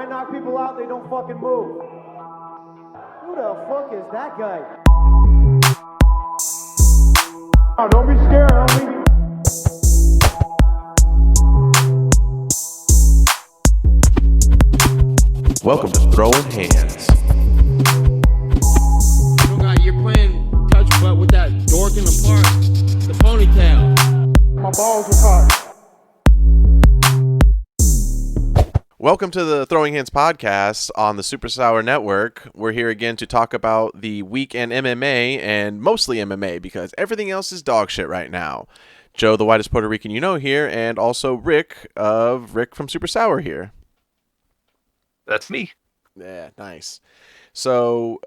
I knock people out, they don't fucking move. Who the fuck is that guy? Oh, don't be scared, homie. Welcome to Throwing Hands. Oh God, you're playing touch butt with that dork in the park, the ponytail. My balls are hot. Welcome to the Throwing Hands podcast on the SuperSour network. We're here again to talk about the weekend MMA, and mostly MMA because everything else is dog shit right now. Joe, the whitest Puerto Rican you know, here, and also Rick from SuperSour here. That's me. Yeah, nice. So,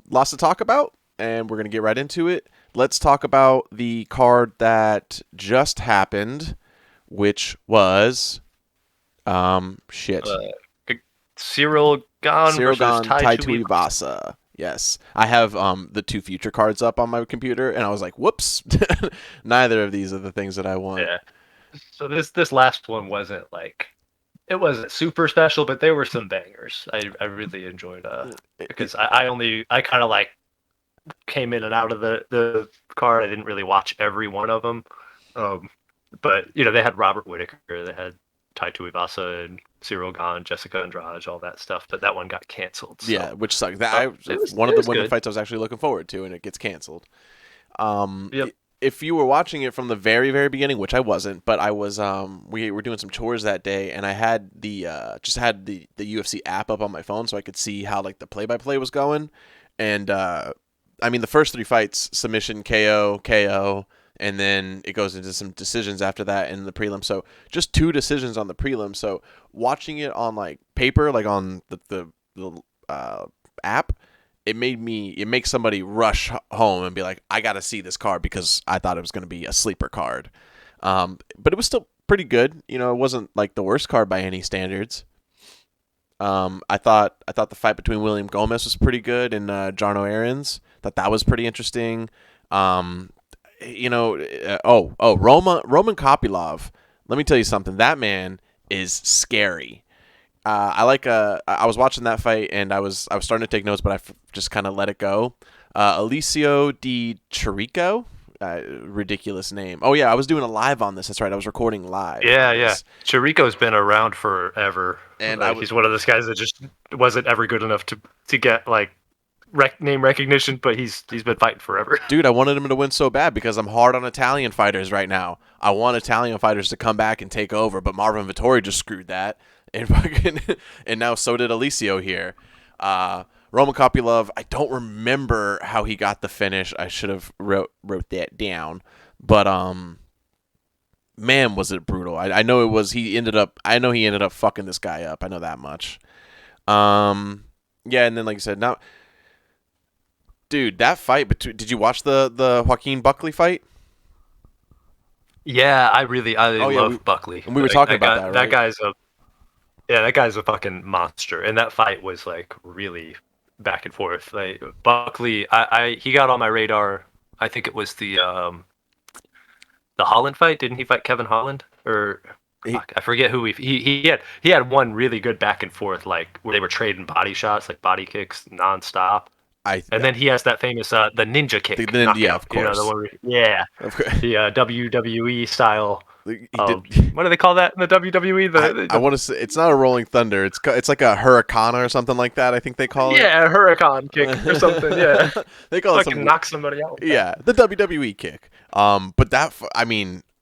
lots to talk about, and we're going to get right into it. Let's talk about the card that just happened, which was, Cyril Gane versus Tai Tuivasa. Tuivasa. Yes. I have the two future cards up on my computer, and I was like, whoops. Neither of these are the things that I want. Yeah. So this last one wasn't it wasn't super special, but there were some bangers. I really enjoyed because I kind of came in and out of the card. I didn't really watch every one of them. But they had Robert Whittaker, they had Tai Tuivasa and Cyril Gane, Jessica Andrade, all that stuff. But that one got canceled. So. Yeah, which sucked. One of the women fights I was actually looking forward to, and it gets canceled. Yep. If you were watching it from the very, very beginning, which I wasn't, but I was, we were doing some chores that day, and I had the UFC app up on my phone so I could see how the play-by-play was going. And the first three fights, submission, KO, and then it goes into some decisions after that in the prelim. So just two decisions on the prelim. So watching it on paper, on the app, it makes somebody rush home and be like, I got to see this card because I thought it was going to be a sleeper card. But it was still pretty good. It wasn't the worst card by any standards. I thought the fight between William Gomez was pretty good and Jarno Aarons. Thought that was pretty interesting. Roman Kopylov. Let me tell you something. That man is scary. I was watching that fight and I was starting to take notes, but I just kind of let it go. Alicio Di Chirico, ridiculous name. Oh yeah, I was doing a live on this. That's right, I was recording live. Yeah. Chirico's been around forever, and he's one of those guys that just wasn't ever good enough to get name recognition, but he's been fighting forever. Dude, I wanted him to win so bad because I'm hard on Italian fighters right now. I want Italian fighters to come back and take over, but Marvin Vettori just screwed that. And now so did Alicio here. Roman Kopylov, I don't remember how he got the finish. I should have wrote that down. But man, was it brutal. I know it was. He ended up fucking this guy up. I know that much. Yeah, and then like you said, now, dude, that fight between. Did you watch the Joaquin Buckley fight? Yeah, I love Buckley. And we were talking about that, right? That guy's a fucking monster, and that fight was really back and forth. Buckley, he got on my radar. I think it was the Holland fight. Didn't he fight Kevin Holland? I forget who he had one really good back and forth, where they were trading body shots, body kicks nonstop. And then he has that famous the ninja kick. Yeah, of course. The WWE style. What do they call that in the WWE? I want to say it's not a Rolling Thunder. It's like a Hurricane or something like that. I think they call it. Yeah, a Hurricane kick or something. Yeah, they call it something. Knock somebody out. Yeah, the WWE kick. But that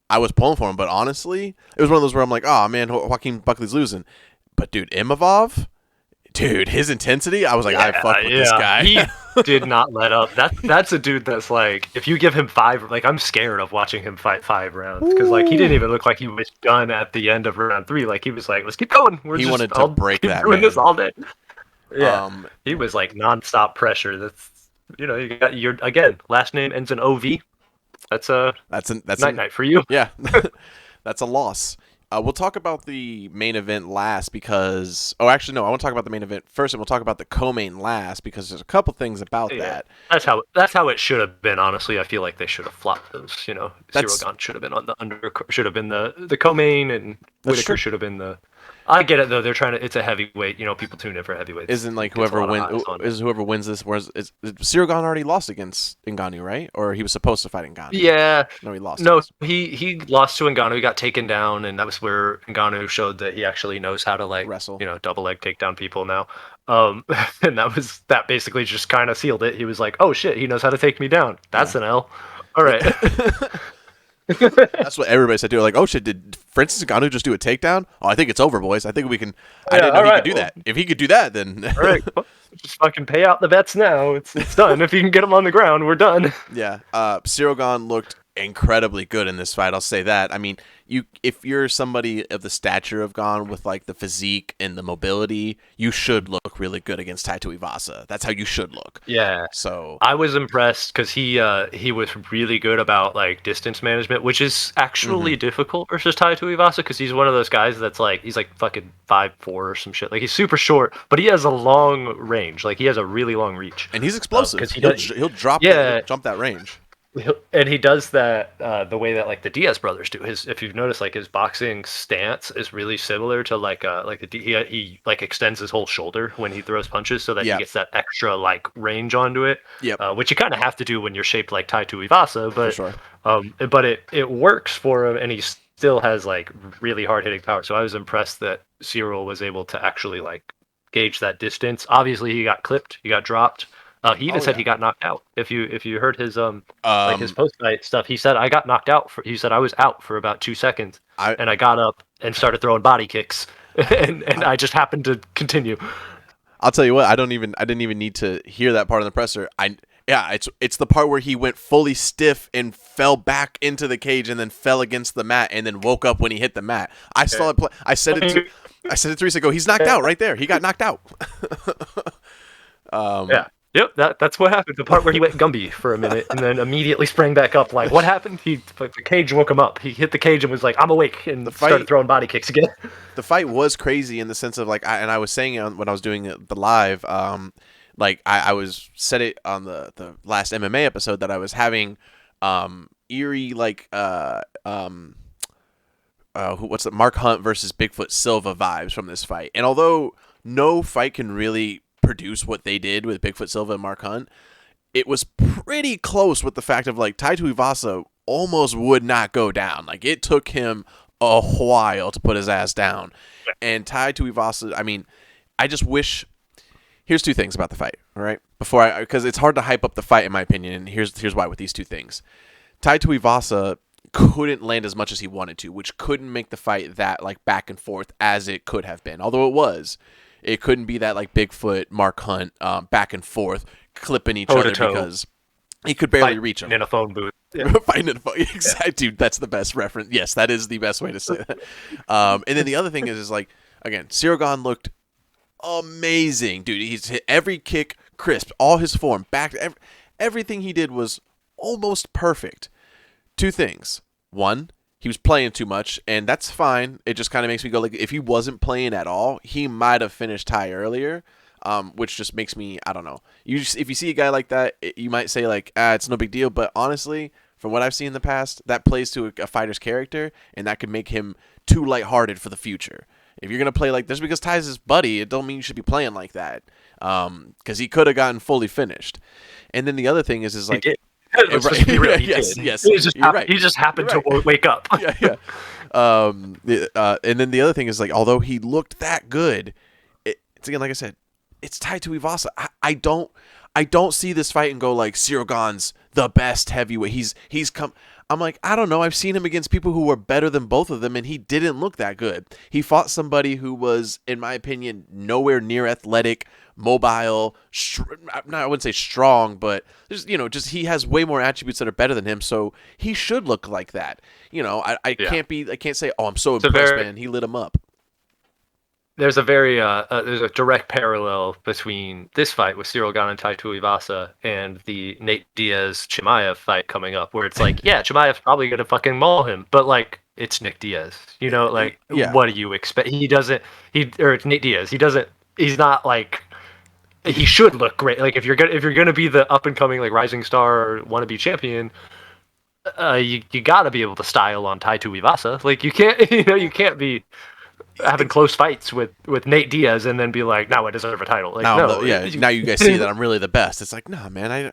I was pulling for him, but honestly, it was one of those where I'm like, oh man, Joaquin Buckley's losing. But dude, Imavov. Dude, his intensity, I was like, I fuck with this guy. He did not let up. That's a dude that's if you give him 5, I'm scared of watching him fight 5 rounds because he didn't even look like he was done at the end of round 3. He was like, let's keep going. He wanted to break that. Doing this all day. Yeah, he was nonstop pressure. That's you got your last name ends in OV. That's night for you. Yeah, that's a loss. We'll talk about the main event last because... Oh, actually, no. I want to talk about the main event first, and we'll talk about the co-main last because there's a couple things about that. That's how it should have been, honestly. I feel like they should have flopped those, Cyril Gane should have been on the should have been the co-main, and Whittaker should have been the I get it though. They're trying to. It's a heavyweight. People tune in for heavyweights. Isn't like Gets a whoever lot of eyes on it. whoever wins this? Is Ciryl Gane already lost against Ngannou, right? Or he was supposed to fight Ngannou? Yeah. No, he lost. No, he lost to Ngannou. He got taken down, and that was where Ngannou showed that he actually knows how to Wrestle. double leg takedown people now. And that basically just kind of sealed it. He was like, oh shit, he knows how to take me down. That's an L. All right. That's what everybody said too. Like, oh shit, did Francis Ngannou just do a takedown? Oh, I think it's over, boys. I think we can. I didn't know he could do that. If he could do that, then all right, just fucking pay out the bets now. It's done. If you can get him on the ground, we're done. Yeah. Ciryl Gane looked incredibly good in this fight. I'll say that. I mean, if you're somebody of the stature of Gane with like the physique and the mobility, you should look really good against Tai Tuivasa. That's how you should look. Yeah. So I was impressed because he was really good about like distance management, which is actually difficult versus Tai Tuivasa because he's one of those guys that's like he's like fucking 5'4" or some shit. Like he's super short, but he has a long range. Like he has a really long reach. And he's explosive. Because he'll drop jump that range. And he does that the way that like the Diaz brothers do. If you've noticed, like his boxing stance is really similar to he like extends his whole shoulder when he throws punches, so that he gets that extra like range onto it. Yep. Which you kind of have to do when you're shaped like Tai Tuivasa, but For sure. but it works for him, and he still has like really hard hitting power. So I was impressed that Ciryl was able to actually like gauge that distance. Obviously, he got clipped, he got dropped. He even said he got knocked out. If you heard his like his post fight stuff, he said I got knocked out. He said I was out for about 2 seconds, and I got up and started throwing body kicks, and I just happened to continue. I'll tell you what, I didn't even need to hear that part of the presser. It's the part where he went fully stiff and fell back into the cage and then fell against the mat and then woke up when he hit the mat. I saw it play. I said it 3 weeks ago. He's knocked out right there. He got knocked out. Yeah. Yep, that's what happened. The part where he went Gumby for a minute and then immediately sprang back up. Like, what happened? The cage woke him up. He hit the cage and was like, I'm awake, and started throwing body kicks again. The fight was crazy in the sense of, like, I was saying it when I was doing the live, like, I was said it on the last MMA episode that I was having eerie, like, Mark Hunt versus Bigfoot Silva vibes from this fight. And although no fight can really produce what they did with Bigfoot Silva and Mark Hunt, it was pretty close with the fact of like Tai Tuivasa almost would not go down. Like it took him a while to put his ass down. And Tai Tuivasa, I mean, I just wish. Here's 2 things about the fight, all right? Because it's hard to hype up the fight in my opinion, and here's why with these 2 things. Tai Tuivasa couldn't land as much as he wanted to, which couldn't make the fight that like back and forth as it could have been. Although it was. It couldn't be that like Bigfoot, Mark Hunt, back and forth, clipping each other because he could barely reach him. In a phone booth. Yeah. Fighting in a phone. Exactly, dude. That's the best reference. Yes, that is the best way to say that. And then the other thing is like, again, Ciryl Gane looked amazing, dude. He's hit every kick crisp, all his form, back. Everything he did was almost perfect. 2 things. 1. He was playing too much, and that's fine. It just kind of makes me go, like, if he wasn't playing at all, he might have finished Tai earlier, which just makes me, I don't know. If you see a guy like that, you might say, like, it's no big deal. But honestly, from what I've seen in the past, that plays to a fighter's character, and that could make him too lighthearted for the future. If you're going to play like this because Tai's his buddy, it don't mean you should be playing like that, because he could have gotten fully finished. And then the other thing is like... Yes. He just happened to wake up. Yeah. And then the other thing is like, although he looked that good, it's again like I said, it's Tai Tuivasa. I don't see this fight and go like Ciryl Gane's the best heavyweight. He's come. I'm like, I don't know. I've seen him against people who were better than both of them, and he didn't look that good. He fought somebody who was, in my opinion, nowhere near athletic, mobile. I wouldn't say strong, but just he has way more attributes that are better than him. So he should look like that. I can't say, oh, I'm so impressed, man. He lit him up. There's a direct parallel between this fight with Ciryl Gane and Tai Tuivasa and the Nate Diaz Chimaev fight coming up, where it's like, yeah, Chimaev's probably gonna fucking maul him, but like it's Nick Diaz, what do you expect? It's Nate Diaz. He's not like, he should look great. Like if you're gonna be the up and coming like rising star or wannabe champion, you gotta be able to style on Tai Tuivasa. Like you can't be. having close fights with Nate Diaz and then be like, now I deserve a title. Like, now, no, now you guys see that I'm really the best. It's like, nah, man,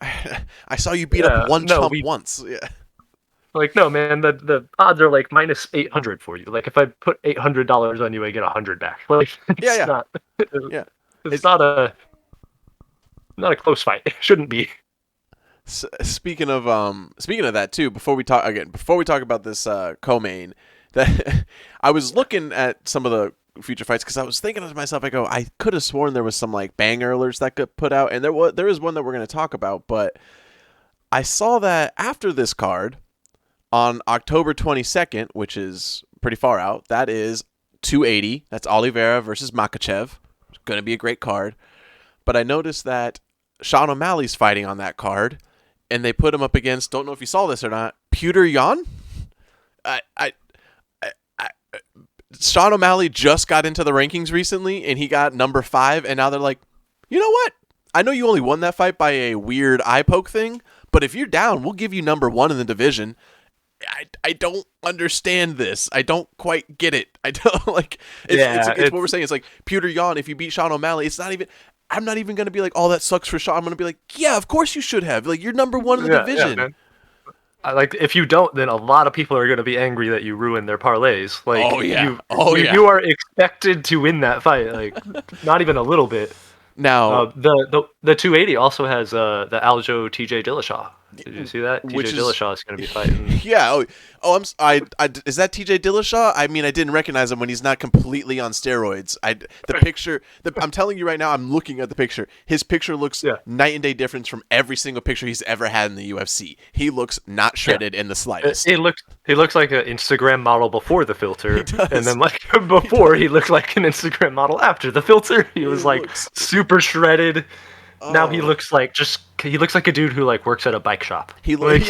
I saw you beat up one chump once. Yeah. Like, no, man, the odds are like minus 800 for you. Like, if I put $800 on you, I get 100 back. Like, it's not. Yeah. It's not a close fight. It shouldn't be. Speaking of that too, before we talk about this co-main, that I was looking at some of the future fights because I was thinking to myself, I could have sworn there was some like banger alerts that got put out, and there is one that we're going to talk about, but I saw that after this card on October 22nd, which is pretty far out, that is 280. That's Oliveira versus Makachev. It's going to be a great card, but I noticed that Sean O'Malley's fighting on that card. And they put him up against, don't know if you saw this or not, Petr Yan. Sean O'Malley just got into the rankings recently, and he got number 5. And now they're like, you know what? I know you only won that fight by a weird eye poke thing, but if you're down, we'll give you number 1 in the division. I don't understand this. I don't quite get it. I don't like. It's what we're saying. It's like Petr Yan. If you beat Sean O'Malley, it's not even. I'm not even going to be like, oh, that sucks for Sean. I'm going to be like, yeah, of course you should have. Like, you're number 1 in the division. Man. Like, if you don't, then a lot of people are going to be angry that you ruined their parlays. Like, you are expected to win that fight. Like, not even a little bit. Now, the 280 also has the Aljo TJ Dillashaw. Did you see that? TJ Dillashaw is going to be fighting. Yeah. Is that TJ Dillashaw? I mean, I didn't recognize him when he's not completely on steroids. The picture. I'm telling you right now. I'm looking at the picture. His picture looks night and day difference from every single picture he's ever had in the UFC. He looks not shredded in the slightest. He looks like an Instagram model before the filter, and then like before he looked like an Instagram model after the filter. He was like super shredded. Now he looks like a dude who like works at a bike shop. Right.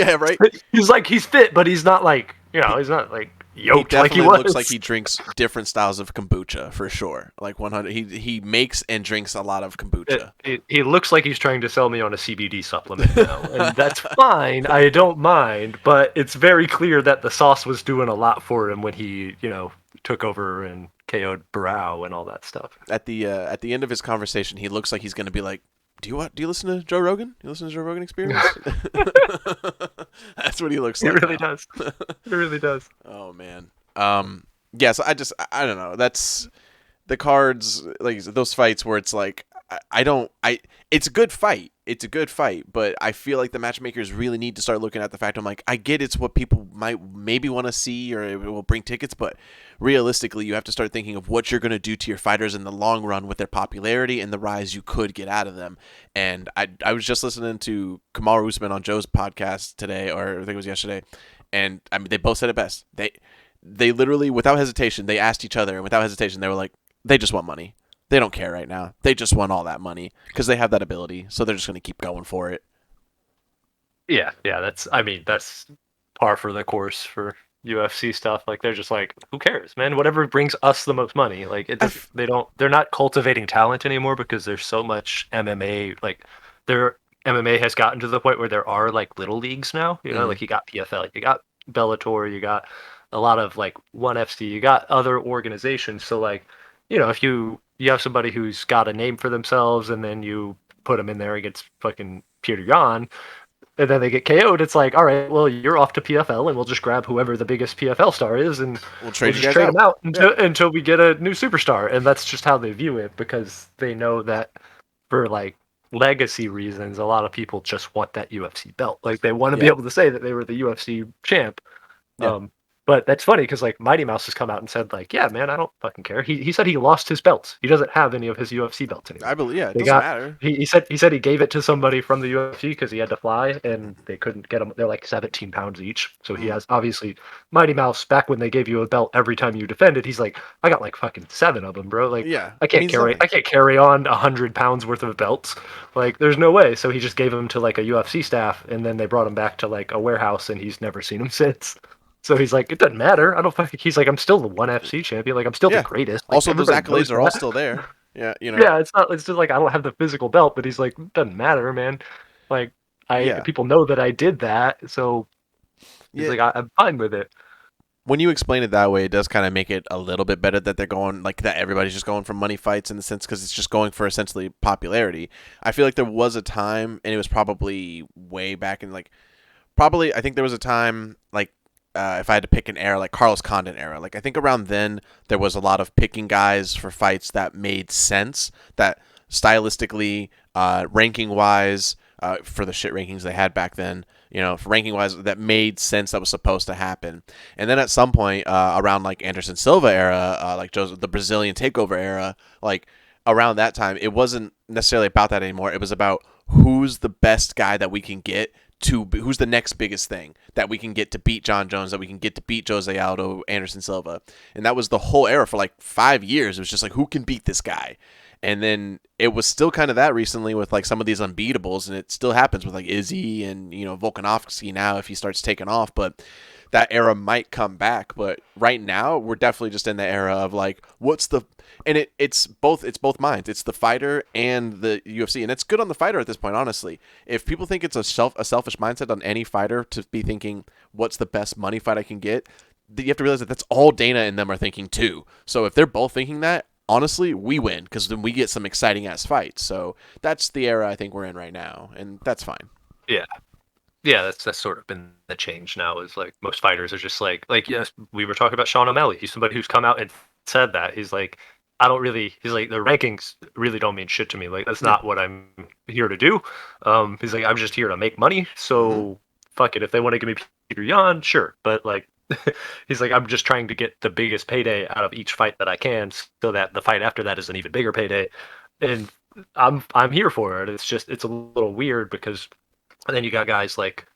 He's fit, but he's not like he's not like yoked like he was. Looks like he drinks different styles of kombucha for sure. Like 100. He makes and drinks a lot of kombucha. He looks like he's trying to sell me on a CBD supplement now, and that's fine. I don't mind, but it's very clear that the sauce was doing a lot for him when he took over and KO'd Barao and all that stuff. At the end of his conversation, he looks like he's going to be like, Do you listen to Joe Rogan? You listen to Joe Rogan Experience? That's what he looks like. It really does. It really does. Oh man. Yeah. So I don't know. That's the cards, like those fights where it's like it's a good fight. It's a good fight, but I feel like the matchmakers really need to start looking at the fact. I'm like, I get it's what people might maybe want to see, or it will bring tickets, but realistically, you have to start thinking of what you're going to do to your fighters in the long run with their popularity and the rise you could get out of them. And I was just listening to Kamaru Usman on Joe's podcast today, or I think it was yesterday, and I mean, they both said it best. They literally, without hesitation, they asked each other, and without hesitation, they were like, they just want money. They don't care right now. They just want all that money because they have that ability, so they're just going to keep going for it. Yeah, that's par for the course for UFC stuff. Like, they're just like, who cares, man? Whatever brings us the most money. Like, they're not cultivating talent anymore because there's so much MMA. Like, their MMA has gotten to the point where there are like little leagues now. Like you got PFL, you got Bellator, you got a lot of like ONE FC, you got other organizations. So like, if you have somebody who's got a name for themselves and then you put them in there against fucking Petr Yan, and then they get KO'd, it's like, all right, well, you're off to PFL, and we'll just grab whoever the biggest PFL star is, and we'll trade them out until we get a new superstar. And that's just how they view it, because they know that for like legacy reasons, a lot of people just want that UFC belt. Like, they want to be able to say that they were the UFC champ. Yeah. But that's funny because like Mighty Mouse has come out and said like, yeah, man, I don't fucking care. He said he lost his belts. He doesn't have any of his UFC belts anymore. I believe, it doesn't matter. He said he gave it to somebody from the UFC because he had to fly and they couldn't get them. They're like 17 pounds each. So he has, obviously, Mighty Mouse, back when they gave you a belt every time you defended, he's like, I got like fucking 7 of them, bro. Like, I can't carry on 100 pounds worth of belts. Like, there's no way. So he just gave them to like a UFC staff, and then they brought him back to like a warehouse, and he's never seen them since. So he's like, it doesn't matter. He's like, I'm still the ONE FC champion. Like, I'm still the greatest. Like, also, those accolades are all still there. Yeah, Yeah, it's just like, I don't have the physical belt, but he's like, it doesn't matter, man. Like, people know that I did that, so he's like, I'm fine with it. when you explain it that way, it does kind of make it a little bit better that they're going like that. Everybody's just going for money fights in the sense because it's just going for essentially popularity. I feel like there was a time, and it was probably way back in like probably I think there was a time like if I had to pick an era, like Carlos Condon era, like I think around then there was a lot of picking guys for fights that made sense, that stylistically, ranking wise, for the shit rankings they had back then, for ranking wise, that made sense, that was supposed to happen. And then at some point, around like Anderson Silva era, like the Brazilian takeover era, like around that time, it wasn't necessarily about that anymore. It was about who's the best guy that we can get who's the next biggest thing that we can get to beat John Jones, that we can get to beat Jose Aldo, Anderson Silva. And that was the whole era for like 5 years. It was just like, who can beat this guy? And then it was still kind of that recently with like some of these unbeatables, and it still happens with like Izzy and, Volkanovski now if he starts taking off, but that era might come back. But right now we're definitely just in the era of like, it's both minds. It's the fighter and the UFC, and it's good on the fighter at this point, honestly. If people think it's a selfish mindset on any fighter to be thinking, what's the best money fight I can get, you have to realize that that's all Dana and them are thinking too. So if they're both thinking that, honestly, we win because then we get some exciting ass fights. So that's the era I think we're in right now, and that's fine. Yeah, that's sort of been the change now. Is like most fighters are just like yes, we were talking about Sean O'Malley. He's somebody who's come out and said that he's like, he's like, the rankings really don't mean shit to me. Like that's not what I'm here to do. He's like, I'm just here to make money. So fuck it. If they want to give me Peter Yan, sure. But like, he's like, I'm just trying to get the biggest payday out of each fight that I can, so that the fight after that is an even bigger payday. And I'm here for it. It's a little weird because then you got guys like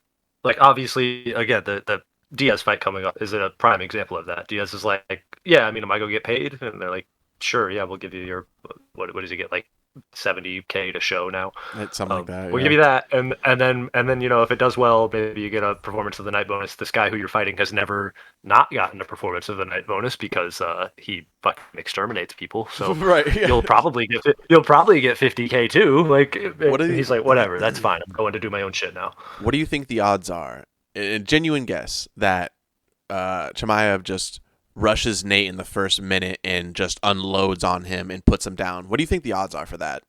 obviously again the Diaz fight coming up is a prime example of that. Diaz is like, yeah, I mean, am I gonna get paid? And they're like, sure, yeah, we'll give you your what does he get, like $70K to show now? It's something like that. We'll give you that, and then if it does well, maybe you get a performance of the night bonus. This guy who you're fighting has never not gotten a performance of the night bonus because he fucking exterminates people. So right, yeah. you'll probably get 50K too. Like he's like, whatever, that's fine. I'm going to do my own shit now. What do you think the odds are? A genuine guess that Chimaev just rushes Nate in the first minute and just unloads on him and puts him down. What do you think the odds are for that?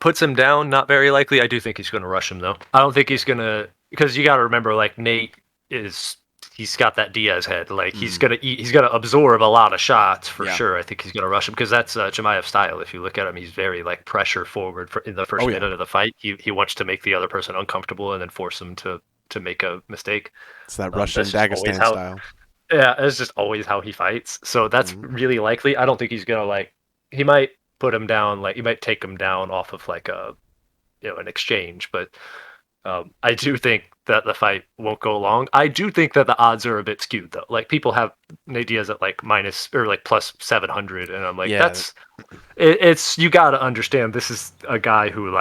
Puts him down, not very likely. I do think he's going to rush him though. I don't think he's going to, because you got to remember, like Nate he's got that Diaz head. Like he's going to absorb a lot of shots for sure. I think he's going to rush him because that's Chimaev's style. If you look at him, he's very like pressure forward in the first minute of the fight. He wants to make the other person uncomfortable and then force him to make a mistake. It's that Russian Dagestan style. Yeah, it's just always how he fights. So that's really likely. I don't think he's gonna he might put him down, he might take him down off of an exchange, but I do think that the fight won't go long. I do think that the odds are a bit skewed though. Like people have Nate Diaz at minus or plus 700, and I'm like, it's you got to understand this is a guy who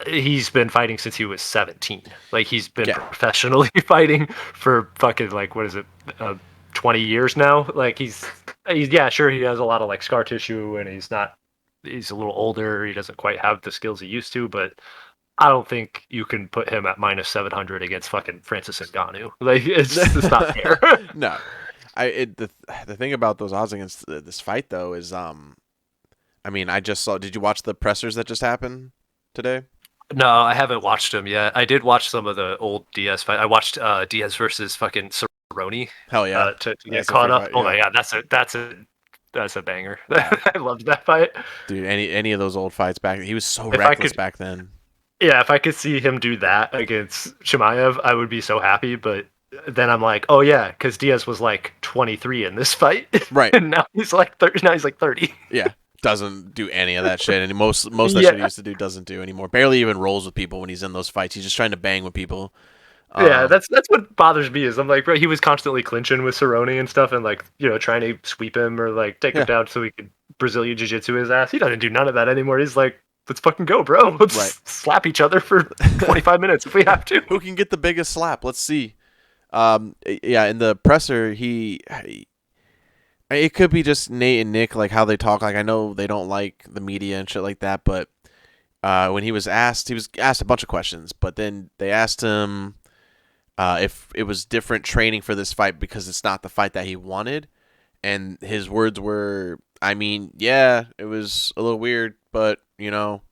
he's been fighting since he was 17. Like he's been professionally fighting for fucking 20 years now. Like he's sure he has a lot of scar tissue and he's a little older. He doesn't quite have the skills he used to, but I don't think you can put him at minus 700 against fucking Francis Ngannou. It's not fair. No. The thing about those odds against this fight though is I just saw, did you watch the pressers that just happened today? No, I haven't watched him yet. I did watch some of the old Diaz fight. I watched Diaz versus fucking Cerrone. Hell yeah! To get caught up. Oh my god, that's a banger. I loved that fight. Dude, any of those old fights back, he was so reckless back then. Yeah, if I could see him do that against Chimaev, I would be so happy. But then I'm like, oh yeah, because Diaz was 23 in this fight, right? And now he's 30. Now he's 30. Yeah. Doesn't do any of that shit, and most of that shit he used to do doesn't do anymore. Barely even rolls with people when he's in those fights. He's just trying to bang with people. Yeah, that's what bothers me. Is I'm like, bro, he was constantly clinching with Cerrone and stuff, and trying to sweep him or take him down so he could Brazilian jiu-jitsu his ass. He doesn't do none of that anymore. He's like, let's fucking go, bro. Let's slap each other for 25 minutes if we have to. Who can get the biggest slap? Let's see. In the presser, it could be just Nate and Nick, how they talk. I know they don't like the media and shit like that, but when he was asked a bunch of questions, but then they asked him, if it was different training for this fight because it's not the fight that he wanted. And his words were, I mean, yeah, it was a little weird, but, you know,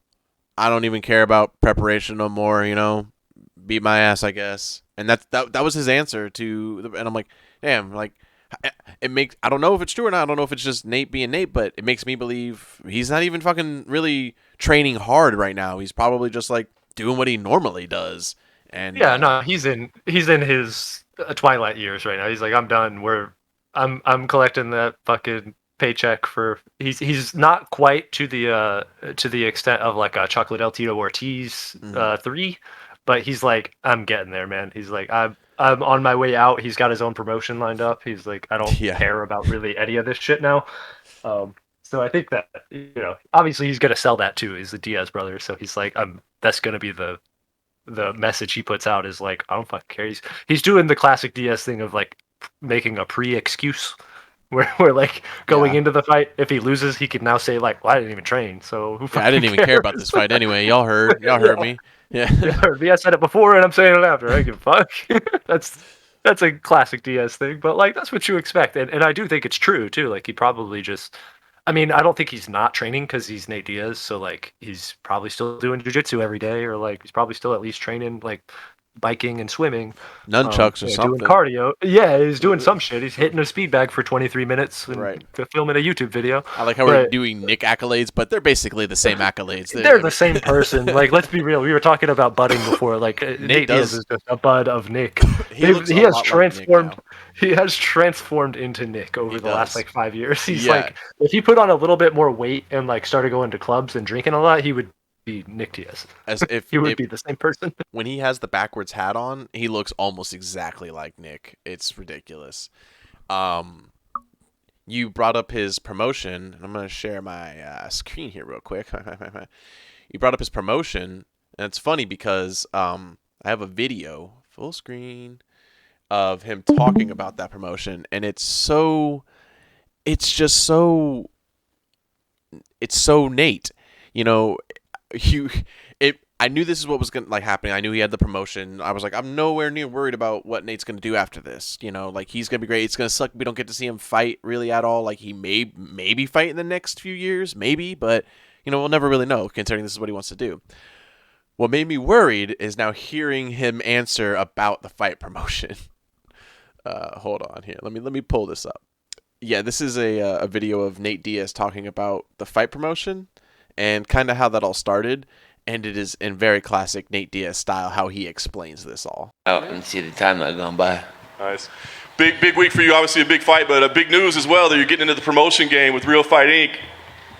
I don't even care about preparation no more, you know, beat my ass, I guess. And that was his answer to, and I'm like, damn, like, it makes, I don't know if it's true or not. I don't know if it's just Nate being Nate, but it makes me believe he's not even fucking really training hard right now. He's probably just like doing what he normally does. And yeah, no, he's in his twilight years right now. He's like, I'm done. I'm collecting that fucking paycheck for. He's not quite to the extent of like a Chocolate El Tito Ortiz 3, but he's like, I'm getting there, man. He's like, I'm on my way out. He's got his own promotion lined up. He's like, I don't care about really any of this shit now. So I think that, you know, obviously he's gonna sell that too. He's the Diaz brother, so he's like, that's gonna be the message he puts out is like, I don't fucking care. He's doing the classic Diaz thing of like making a pre-excuse where like going into the fight, if he loses, he can now say like, well, I didn't even train, so who fucking I didn't even care about this fight anyway. Y'all heard me. Yeah. I said it before and I'm saying it after. I give a fuck. That's a classic Diaz thing, but like that's what you expect, and I do think it's true too. Like he probably just, I mean, I don't think he's not training because he's Nate Diaz, so like he's probably still doing jiu-jitsu every day, or like he's probably still at least training like biking and swimming, nunchucks or something, doing cardio. Yeah, he's doing some shit. He's hitting a speed bag for 23 minutes and filming a YouTube video. I like how we're doing Nick accolades, but they're basically the same accolades. They're the same person. Like, let's be real. We were talking about budding before. Like, Nate Diaz is just a bud of Nick. He has transformed. Like he has transformed into Nick over the last like 5 years. He's like, if he put on a little bit more weight and like started going to clubs and drinking a lot, he would be Nick Diaz. As if he would be the same person. When he has the backwards hat on, he looks almost exactly like Nick. It's ridiculous. You brought up his promotion. I'm going to share my screen here real quick. You brought up his promotion, and it's funny because I have a video, full screen, of him talking about that promotion, and it's so Nate. You know, I knew this is what was gonna happening. I knew he had the promotion. I was like, I'm nowhere near worried about what Nate's gonna do after this. You know, like he's gonna be great. It's gonna suck. We don't get to see him fight really at all. Like he maybe fight in the next few years, maybe, but you know, we'll never really know considering this is what he wants to do. What made me worried is now hearing him answer about the fight promotion. Hold on here. Let me pull this up. Yeah, this is a video of Nate Diaz talking about the fight promotion and kind of how that all started. And it is in very classic Nate Diaz style how he explains this all. Out and see the time that gone by. Nice. Big week for you. Obviously a big fight, but a big news as well that you're getting into the promotion game with Real Fight Inc.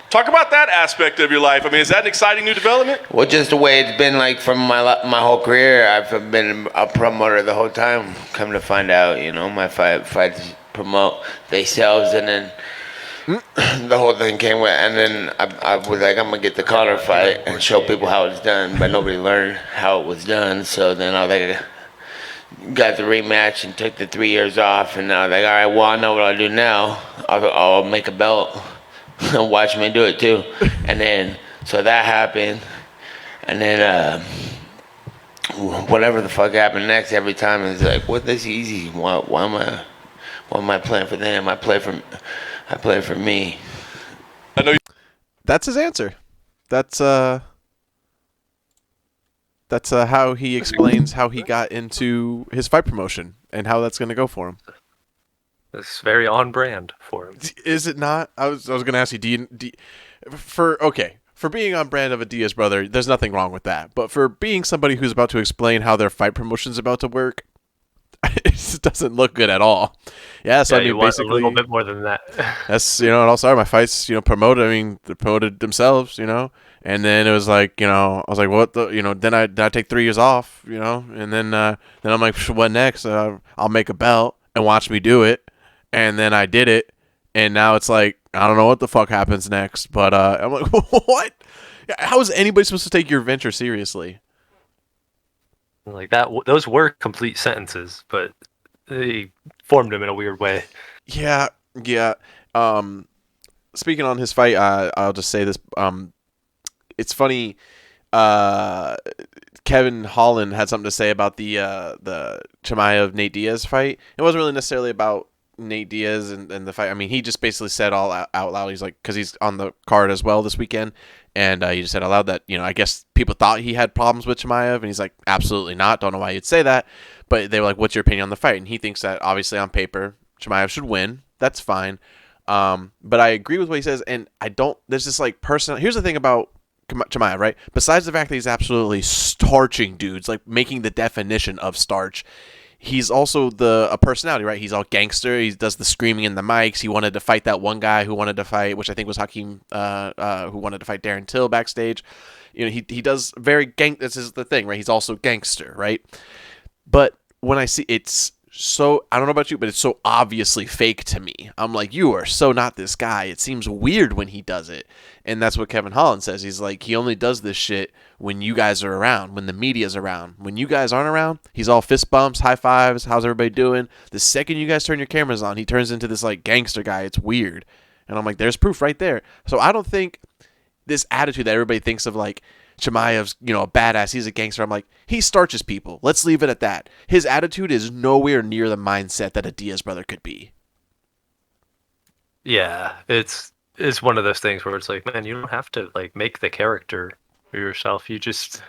Talk about that aspect of your life. I mean, is that an exciting new development? Well, just the way it's been like from my whole career. I've been a promoter the whole time. Come to find out, you know, my fights promote themselves, and then the whole thing came with, and then I was like, I'm gonna get the Connor fight and show people how it's done, but nobody learned how it was done. So then I was like, got the rematch and took the 3 years off, and I was like, all right, well, I know what I'll do now. I'll make a belt. Watch me do it too. And then so that happened, and then whatever the fuck happened next, every time it's like, what, this easy? Why am I playing for them? I play for me. I know. That's his answer. That's how he explains how he got into his fight promotion and how that's going to go for him. It's very on brand for him. Is it not? I was going to ask you, for being on brand of a Diaz brother, there's nothing wrong with that. But for being somebody who's about to explain how their fight promotion's about to work, it just doesn't look good at all. Yeah, so I mean, you want basically a little bit more than that. That's, you know, and also my fights, you know, promoted. I mean, they promoted themselves, you know, and then it was like, you know, I was like, what the, you know, then I take 3 years off, you know, and then I'm like, what next? I'll make a belt and watch me do it, and then I did it, and now it's like, I don't know what the fuck happens next, but I'm like, what? How is anybody supposed to take your venture seriously? Like that, those were complete sentences, but they formed him in a weird way. Yeah. Speaking on his fight, I'll just say this. It's funny. Kevin Holland had something to say about the Chimaev Nate Diaz fight. It wasn't really necessarily about Nate Diaz and the fight. I mean, he just basically said all out loud. He's like, because he's on the card as well this weekend, and he just said out loud that, you know, I guess people thought he had problems with Chimaev, and he's like, absolutely not. Don't know why you'd say that. But they were like, what's your opinion on the fight? And he thinks that obviously on paper Chimaev should win. That's fine. But I agree with what he says, and I don't. There's this like personal. Here's the thing about Chimaev, right? Besides the fact that he's absolutely starching dudes, like making the definition of starch, he's also a personality, right? He's all gangster. He does the screaming in the mics. He wanted to fight that one guy who wanted to fight, which I think was Hakeem, who wanted to fight Darren Till backstage. You know, he does very This is the thing, right? He's also gangster, right? But when I see it's so, I don't know about you, but it's so obviously fake to me. I'm like, you are so not this guy. It seems weird when he does it. And that's what Kevin Holland says. He's like, he only does this shit when you guys are around, when the media's around. When you guys aren't around, he's all fist bumps, high fives, how's everybody doing? The second you guys turn your cameras on, he turns into this like gangster guy. It's weird. And I'm like, there's proof right there. So I don't think this attitude that everybody thinks of, like, Chimaev's, you know, a badass, he's a gangster. I'm like, he starches people. Let's leave it at that. His attitude is nowhere near the mindset that a Diaz brother could be. Yeah, it's one of those things where it's like, man, you don't have to like make the character for yourself. You just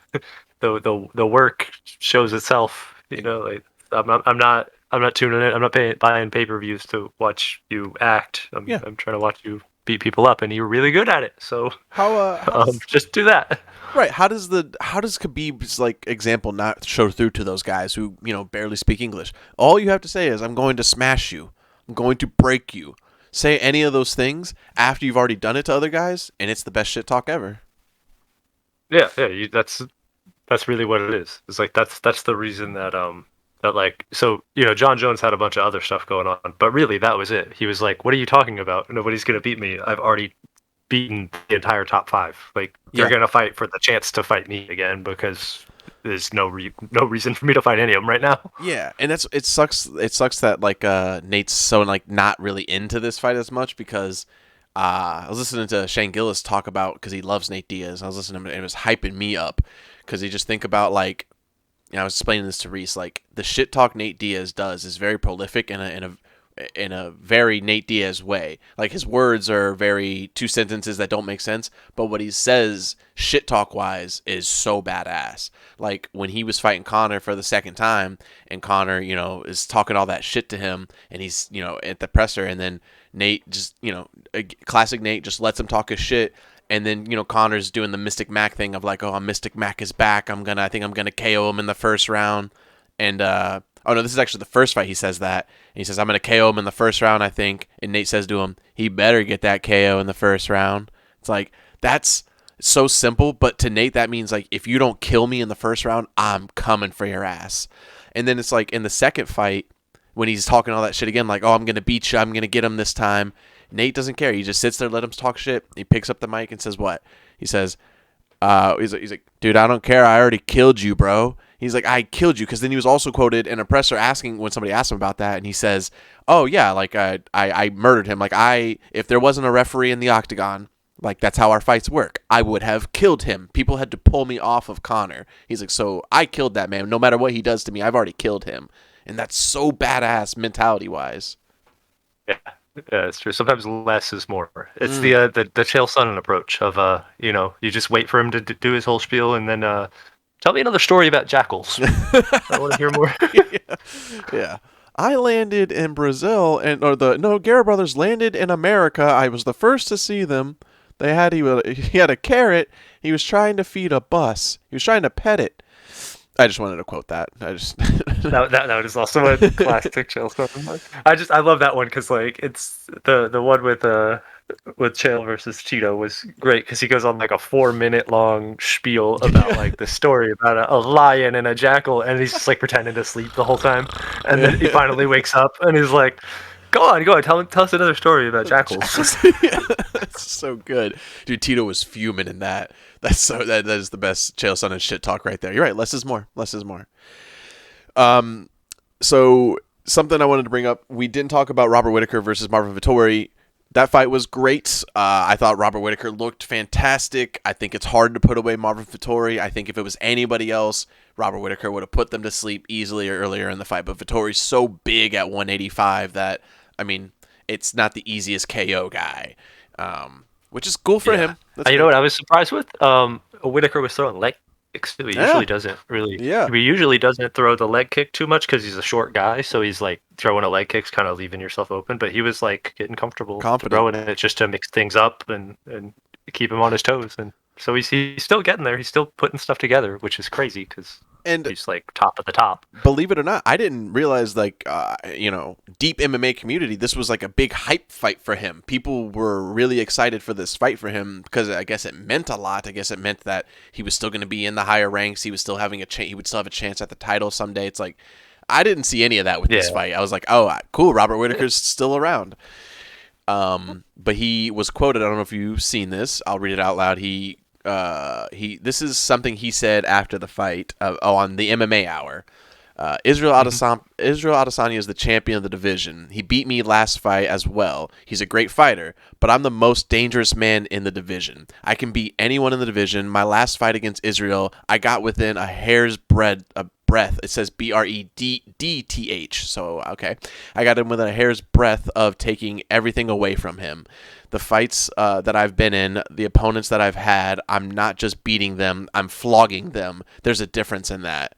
the work shows itself. You know, like I'm not tuning in. I'm not buying pay-per-views to watch you act. I'm trying to watch you beat people up, and you're really good at it. So just do that. Right. How does Khabib's like example not show through to those guys who, you know, barely speak English? All you have to say is, I'm going to smash you. I'm going to break you. Say any of those things after you've already done it to other guys, and it's the best shit talk ever. Yeah. That's really what it is. It's like that's the reason that that like, so, you know, John Jones had a bunch of other stuff going on, but really that was it. He was like, what are you talking about? Nobody's gonna beat me. I've already beaten the entire top 5. Like, they're gonna fight for the chance to fight me again, because there's no reason for me to fight any of them right now. Yeah, and it sucks that like Nate's so like not really into this fight as much, because I was listening to Shane Gillis talk about, because he loves Nate Diaz. I was listening to him, and it was hyping me up, because he just think about, like, you know, I was explaining this to Reese, like, the shit talk Nate Diaz does is very prolific in a very Nate Diaz way. Like, his words are very 2 sentences that don't make sense, but what he says shit talk wise is so badass. Like, when he was fighting Conor for the second time, and Conor, you know, is talking all that shit to him, and he's, you know, at the presser, and then Nate just, you know, classic Nate just lets him talk his shit. And then, you know, Conor's doing the Mystic Mac thing of like, oh, Mystic Mac is back. I think I'm gonna KO him in the first round. And oh no, this is actually the first fight. He says that. And he says, I'm gonna KO him in the first round, I think. And Nate says to him, he better get that KO in the first round. It's like, that's so simple, but to Nate that means like, if you don't kill me in the first round, I'm coming for your ass. And then it's like in the second fight, when he's talking all that shit again, like, oh, I'm gonna beat you, I'm gonna get him this time. Nate doesn't care. He just sits there, let him talk shit. He picks up the mic and says what? He says, he's like, dude, I don't care. I already killed you, bro. He's like, I killed you. Because then he was also quoted in a presser asking, when somebody asked him about that, and he says, oh, yeah, like, I murdered him. Like, if there wasn't a referee in the octagon, like, that's how our fights work, I would have killed him. People had to pull me off of Conor. He's like, so I killed that man. No matter what he does to me, I've already killed him. And that's so badass mentality-wise. Yeah. Yeah, it's true. Sometimes less is more. It's the Chael Sonnen approach of you know, you just wait for him to do his whole spiel, and then tell me another story about jackals. I want to hear more. Yeah. I landed in Brazil, Guerra brothers landed in America. I was the first to see them. He had a carrot. He was trying to feed a bus. He was trying to pet it. I just wanted to quote that. That is also a classic Chael Sonnen. I love that one, because like, it's the one with Chael versus Cheeto was great, because he goes on like a 4-minute long spiel about like the story about a lion and a jackal, and he's just like pretending to sleep the whole time, and then he finally wakes up and he's like, Go on, tell us another story about jackals. That's so good, dude. Tito was fuming in that. That is the best Chael Sonnen shit talk right there. You're right. Less is more. Less is more. So something I wanted to bring up. We didn't talk about Robert Whittaker versus Marvin Vettori. That fight was great. I thought Robert Whittaker looked fantastic. I think it's hard to put away Marvin Vettori. I think if it was anybody else, Robert Whittaker would have put them to sleep easily earlier in the fight. But Vettori's so big at 185 that, I mean, it's not the easiest KO guy, which is cool for him. That's you great. know what I was surprised with? Whittaker was throwing leg kicks too. He usually doesn't really. Yeah. He usually doesn't throw the leg kick too much because he's a short guy. So he's like throwing a leg kick's kind of leaving yourself open. But he was like getting confident throwing it just to mix things up and keep him on his toes. And so he's still getting there. He's still putting stuff together, which is crazy because he's like top of the top. Believe it or not, I didn't realize, like, deep MMA community, this was like a big hype fight for him. People were really excited for this fight for him because I guess it meant a lot. I guess it meant that he was still going to be in the higher ranks. He was still having he would still have a chance at the title someday. It's like, I didn't see any of that with this fight. I was like, oh, cool, Robert Whittaker's still around. But he was quoted. I don't know if you've seen this. I'll read it out loud. This is something he said after the fight on the MMA Hour. Israel Adesanya is the champion of the division. He beat me last fight as well. He's a great fighter, but I'm the most dangerous man in the division. I can beat anyone in the division. My last fight against Israel, I got within a hair's breadth. It says BREDDTH. So, okay. I got him within a hair's breadth of taking everything away from him. The fights that I've been in, the opponents that I've had, I'm not just beating them, I'm flogging them. There's a difference in that.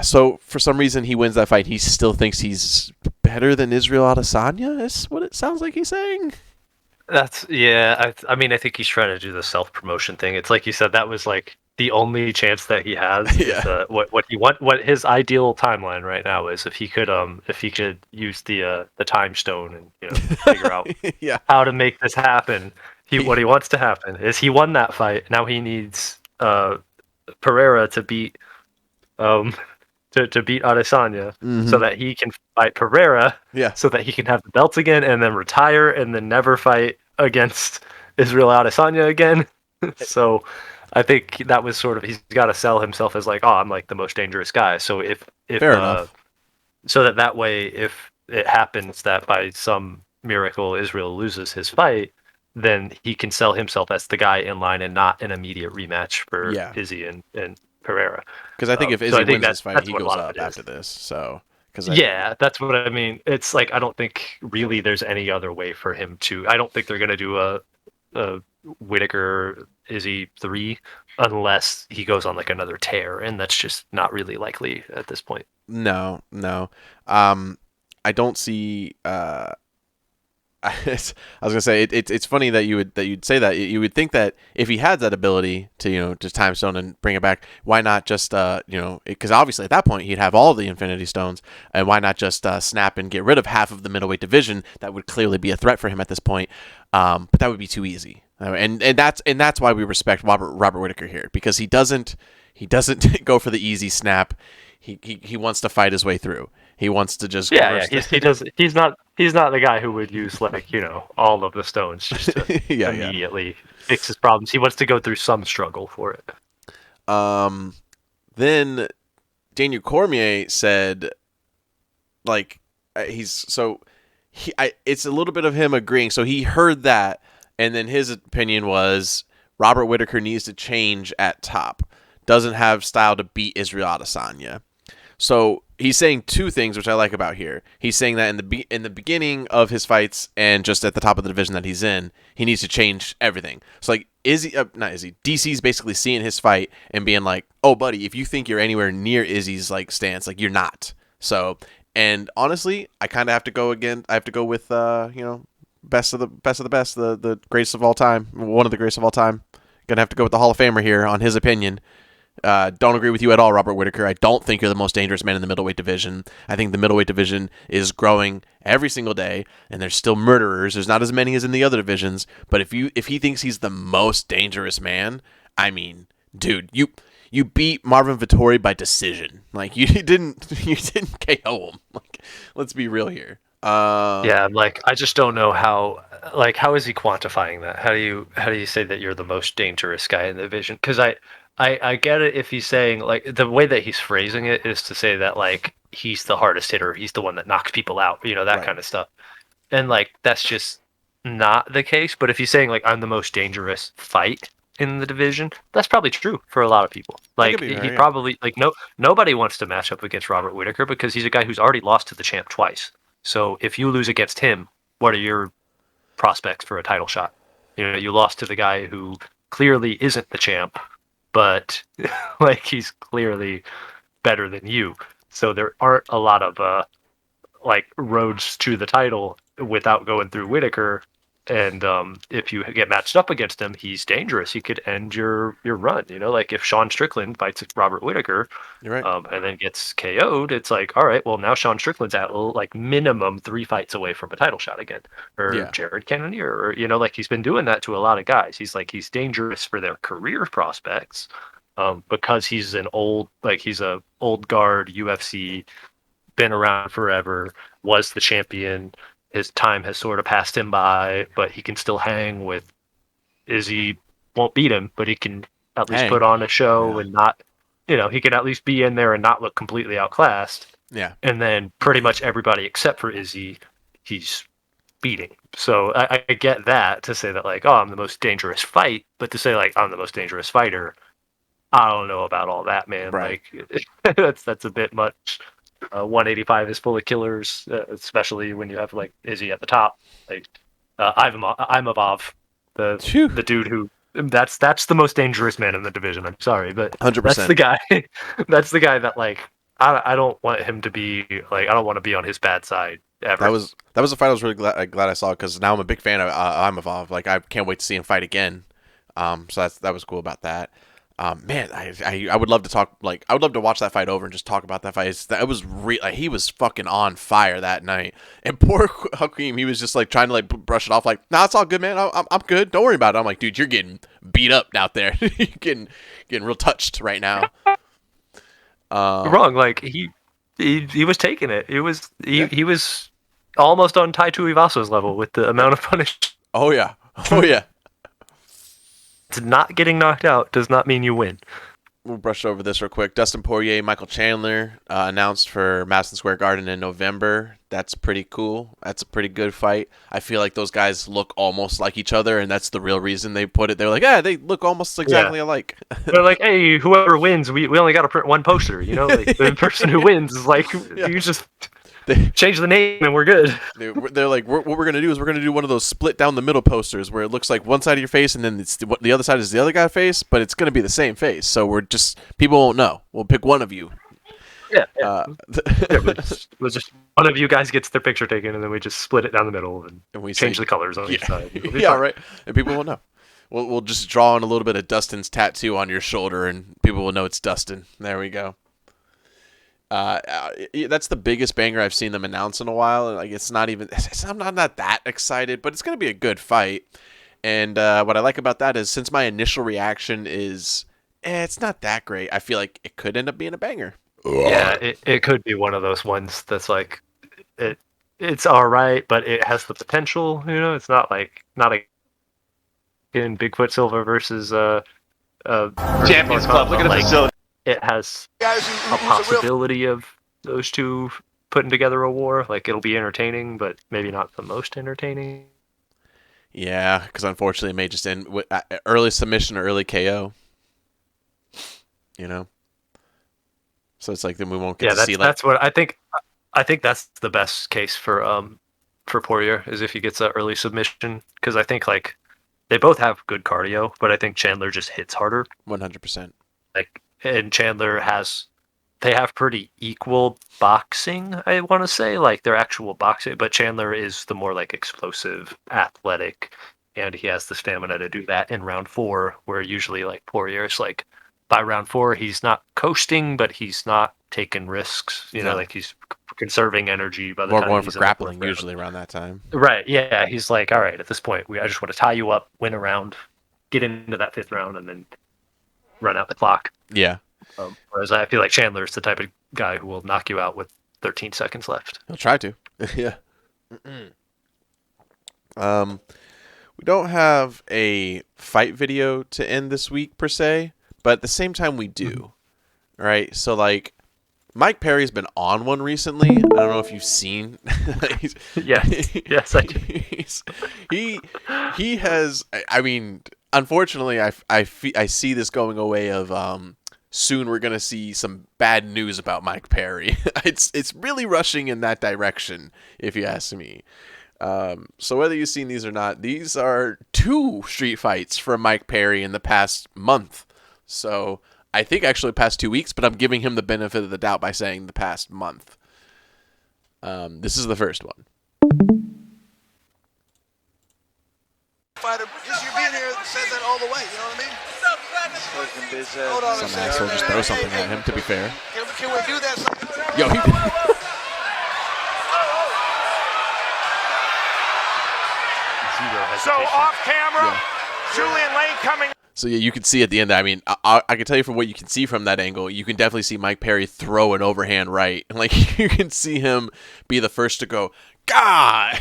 So, for some reason, he wins that fight. He still thinks he's better than Israel Adesanya? Is what it sounds like he's saying. I mean, I think he's trying to do the self-promotion thing. It's like you said, that was like the only chance that he has. Yeah. What his ideal timeline right now is if he could use the time stone and figure out how to make this happen. What he wants to happen is he won that fight. Now he needs Pereira to beat to beat Adesanya so that he can fight Pereira so that he can have the belts again and then retire and then never fight against Israel Adesanya again. So I think that was sort of, he's got to sell himself as like, oh, I'm like the most dangerous guy. So if fair enough. So that way, if it happens that by some miracle Israel loses his fight, then he can sell himself as the guy in line and not an immediate rematch for Izzy and Pereira. Because I think if Izzy wins this fight, he goes up after this. So, that's what I mean. It's like, I don't think really there's any other way for him to. I don't think they're going to do a Whittaker Izzy 3 unless he goes on like another tear, and that's just not really likely at this point. No. I don't see. I was gonna say it's funny that you'd say that. You would think that if he had that ability to just time stone and bring it back, why not just because obviously at that point he'd have all the Infinity Stones, and why not just snap and get rid of half of the middleweight division? That would clearly be a threat for him at this point, but that would be too easy. And that's why we respect Robert Whittaker here, because he doesn't go for the easy snap. He wants to fight his way through. He wants to just He's not the guy who would use like all of the stones just to immediately fix his problems. He wants to go through some struggle for it. Then Daniel Cormier said, like, it's a little bit of him agreeing. So he heard that, and then his opinion was Robert Whittaker needs to change at top. Doesn't have style to beat Israel Adesanya. So he's saying two things, which I like about here. He's saying that in the beginning of his fights and just at the top of the division that he's in, he needs to change everything. So like DC's basically seeing his fight and being like, "Oh, buddy, if you think you're anywhere near Izzy's like stance, like you're not." So, and honestly, I kind of have to go again. I have to go with best of the best, the greatest of all time, one of the greatest of all time. Gonna have to go with the Hall of Famer here on his opinion. Don't agree with you at all, Robert Whittaker. I don't think you're the most dangerous man in the middleweight division. I think the middleweight division is growing every single day, and there's still murderers. There's not as many as in the other divisions. But if he thinks he's the most dangerous man, I mean, dude, you beat Marvin Vettori by decision. Like you didn't KO him. Like, let's be real here. I just don't know how is he quantifying that? How do you say that you're the most dangerous guy in the division? Because I get it if he's saying, like, the way that he's phrasing it is to say that like he's the hardest hitter, he's the one that knocks people out, that kind of stuff. and like that's just not the case. But if he's saying like I'm the most dangerous fight in the division, that's probably true for a lot of people. Like he probably like nobody wants to match up against Robert Whittaker because he's a guy who's already lost to the champ twice. So if you lose against him, what are your prospects for a title shot? You know, you lost to the guy who clearly isn't the champ, but like he's clearly better than you. So there aren't a lot of like roads to the title without going through Whittaker. And if you get matched up against him, he's dangerous. He could end your run. You know, like if Sean Strickland fights Robert Whittaker, You're right. and then gets KO'd, it's like, all right, well now Sean Strickland's at like minimum 3 fights away from a title shot again, or Jared Cannonier, or you know, like he's been doing that to a lot of guys. He's dangerous for their career prospects, because he's a old guard UFC, been around forever, was the champion. His time has sort of passed him by, but he can still hang with Izzy. Won't beat him, but he can at least put on a show and not, you know, he can at least be in there and not look completely outclassed. Yeah. And then pretty much everybody except for Izzy, he's beating. So I get that, to say that like, oh, I'm the most dangerous fight, but to say like I'm the most dangerous fighter, I don't know about all that, man. Right. Like that's a bit much. 185 is full of killers, especially when you have like Izzy at the top. Like Imavov, the dude who that's the most dangerous man in the division. I'm sorry, but 100%. That's the guy. That's the guy that like I don't want him to be like, I don't want to be on his bad side ever. That was a fight I was really glad I saw, because now I'm a big fan of Imavov. Like I can't wait to see him fight again. So that was cool about that. Man, I would love to talk, like, I would love to watch that fight over and just talk about that fight. That was like, he was fucking on fire that night. And poor Hakeem, he was just like trying to like brush it off, like, nah, it's all good, man. I'm good. Don't worry about it. I'm like, dude, you're getting beat up out there. You're getting real touched right now. Wrong. Like he was taking it. He was almost on Tai Tuivasa's level with the amount of punishment. Oh yeah. Oh yeah. Not getting knocked out does not mean you win. We'll brush over this real quick. Dustin Poirier, Michael Chandler announced for Madison Square Garden in November. That's pretty cool. That's a pretty good fight. I feel like those guys look almost like each other, and that's the real reason they put it. They're like, yeah, they look almost exactly alike. They're like, hey, whoever wins, we only got to print one poster. You know, like, the person who wins is like, you just change the name and we're good. They're like, what we're going to do is we're going to do one of those split down the middle posters where it looks like one side of your face and then the other side is the other guy's face, but it's going to be the same face. So people won't know. We'll pick one of you. Yeah. We'll just one of you guys gets their picture taken, and then we just split it down the middle and we change the colors on each side. Yeah, right. And people will know. We'll just draw in a little bit of Dustin's tattoo on your shoulder, and people will know it's Dustin. There we go. That's the biggest banger I've seen them announce in a while. Like I'm not that excited, but it's gonna be a good fight. And what I like about that is, since my initial reaction is, it's not that great, I feel like it could end up being a banger. Yeah, it could be one of those ones that's like, it's all right, but it has the potential. You know, it's not in Bigfoot Silva versus Champions Club. Look at the facility. It has a possibility of those two putting together a war. Like, it'll be entertaining, but maybe not the most entertaining. Yeah, because unfortunately it may just end with early submission or early KO. You know? So it's like, then we won't get to see. That's what I think. I think that's the best case for Poirier, is if he gets that early submission. Because I think, like, they both have good cardio, but I think Chandler just hits harder. 100%. Like, and Chandler they have pretty equal boxing, I want to say, like their actual boxing, but Chandler is the more like explosive, athletic, and he has the stamina to do that in round 4, where usually like Poirier's like, by round 4, he's not coasting, but he's not taking risks, you know, like he's conserving energy by the time going he's for grappling usually around that time. Right, yeah, he's like, all right, at this point, I just want to tie you up, win a round, get into that 5th round, and then run out the clock. Yeah. Whereas I feel like Chandler's the type of guy who will knock you out with 13 seconds left. He'll try to. Yeah. We don't have a fight video to end this week per se, but at the same time we do. Right? So like, Mike Perry's been on one recently. I don't know if you've seen. Yes, I do. He has. I mean, unfortunately, I see this going away of soon we're gonna see some bad news about Mike Perry. It's really rushing in that direction, if you ask me. So whether you've seen these or not, these are 2 street fights from Mike Perry in the past month. So I think actually past 2 weeks, but I'm giving him the benefit of the doubt by saying the past month. This is the first one. Fighter, just you being here says that all the way, you know what I mean? Hold on a Some asshole just throw something at him, to be fair. Can we do that? Yo, he... So off camera, Julian Lane coming. So yeah, you can see at the end. I mean, I can tell you from what you can see from that angle, you can definitely see Mike Perry throw an overhand right. Like you can see him be the first to go, God!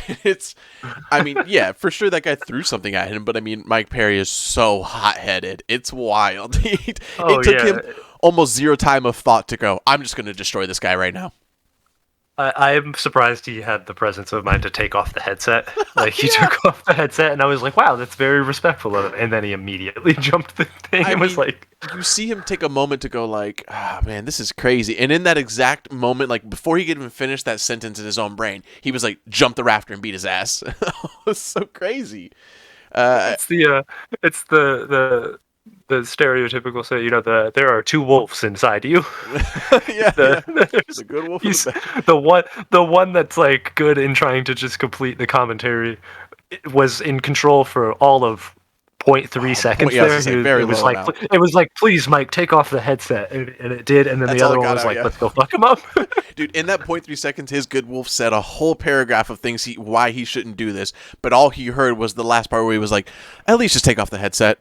I mean, yeah, for sure that guy threw something at him, but I mean, Mike Perry is so hot-headed. It's wild. It took him almost zero time of thought to go, I'm just going to destroy this guy right now. I'm surprised he had the presence of mind to take off the headset. Like, he took off the headset, and I was like, wow, that's very respectful of him. And then he immediately jumped the thing and was like... You see him take a moment to go like, ah, man, this is crazy. And in that exact moment, like, before he could even finish that sentence in his own brain, he was like, jump the rafter and beat his ass. It's so crazy. It's the stereotypical say, you know, there are 2 wolves inside you. The good wolf. The one that's like good in trying to just complete the commentary was in control for all of 0.3 seconds there. It was like, please, Mike, take off the headset, and it did. And then the other one was like, let's go fuck him up. Dude, in that 0.3 seconds, his good wolf said a whole paragraph of things why he shouldn't do this, but all he heard was the last part where he was like, at least just take off the headset.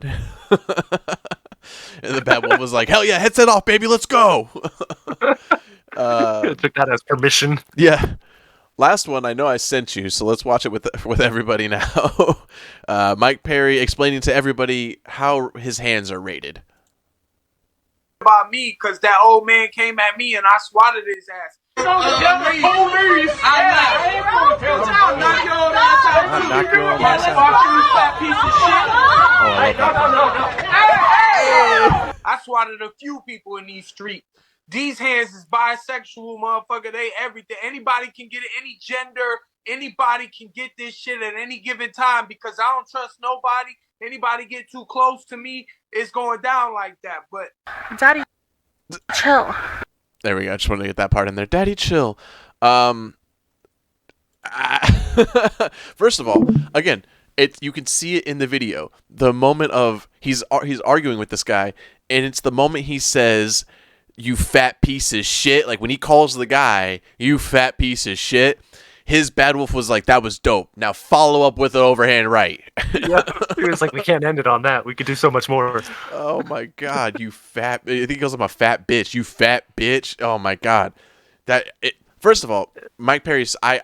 And the bad wolf was like, hell yeah, headset off, baby, let's go. Took that as permission. Yeah. Last one, I know I sent you, so let's watch it with everybody now. Mike Perry explaining to everybody how his hands are rated. About me, because that old man came at me and I swatted his ass. I swatted a few people in these streets. These hands is bisexual, motherfucker. They everything. Anybody can get it. Any gender. Anybody can get this shit at any given time because I don't trust nobody. Anybody get too close to me, it's going down like that. But Daddy, chill. There we go. I just wanted to get that part in there. Daddy, chill. First of all, again, you can see it in the video. The moment of he's arguing with this guy, and it's the moment he says, "You fat piece of shit." Like when he calls the guy, "You fat piece of shit." His bad wolf was like, that was dope. Now follow up with an overhand right. Yeah, he was like, we can't end it on that. We could do so much more. Oh my God, you fat! I think he calls him a fat bitch. You fat bitch. Oh my God, first of all, Mike Perry's. I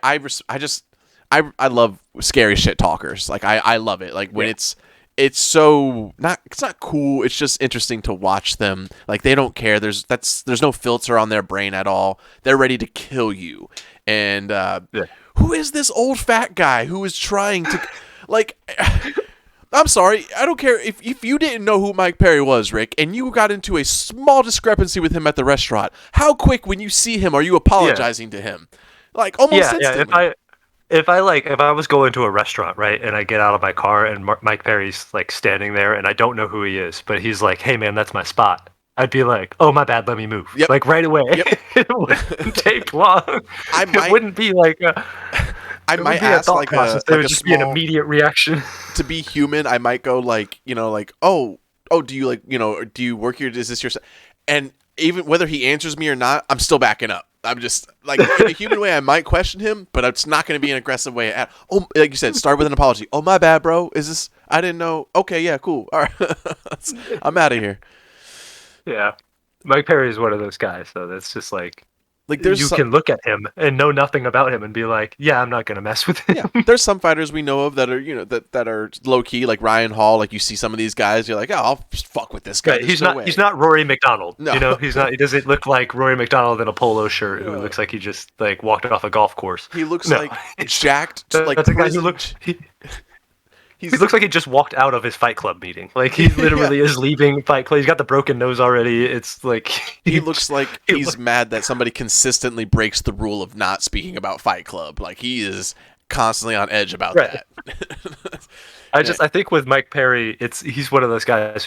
love scary shit talkers. Like I love it. Like when it's so it's not cool. It's just interesting to watch them. Like they don't care. There's no filter on their brain at all. They're ready to kill you. And who is this old fat guy who is trying to, like, I'm sorry, I don't care if you didn't know who Mike Perry was, Rick, and you got into a small discrepancy with him at the restaurant. How quick when you see him are you apologizing to him? Like almost instantly. Yeah. If I was going to a restaurant, right, and I get out of my car and Mike Perry's like standing there and I don't know who he is, but he's like, "Hey man, that's my spot." I'd be like, "Oh my bad, let me move." Yep. Like right away. Yep. It wouldn't take long. It wouldn't be like I might ask like process. There would just be an immediate reaction. To be human, I might go like, oh, do you like, do you work here? Is this your? And even whether he answers me or not, I'm still backing up. I'm just like in a human way. I might question him, but it's not going to be an aggressive way. Oh, like you said, start with an apology. Oh, my bad, bro. Is this? I didn't know. Okay, yeah, cool. All right, I'm out of here. Yeah, Mike Perry is one of those guys, so that's just like Like you can look at him and know nothing about him and be like, yeah, I'm not gonna mess with him. Yeah, there's some fighters we know of that are that are low key, like Ryan Hall. Like you see some of these guys, you're like, oh, I'll just fuck with this guy. Right, he's not Rory McDonald. No. You know, he's not. He doesn't look like Rory McDonald in a polo shirt who looks like he just like walked off a golf course. He looks like jacked. Like that's a guy who looks. He looks like he just walked out of his Fight Club meeting. Like he literally is leaving Fight Club. He's got the broken nose already. It's like he looks like he's mad that somebody consistently breaks the rule of not speaking about Fight Club. Like he is constantly on edge about that. I think with Mike Perry, he's one of those guys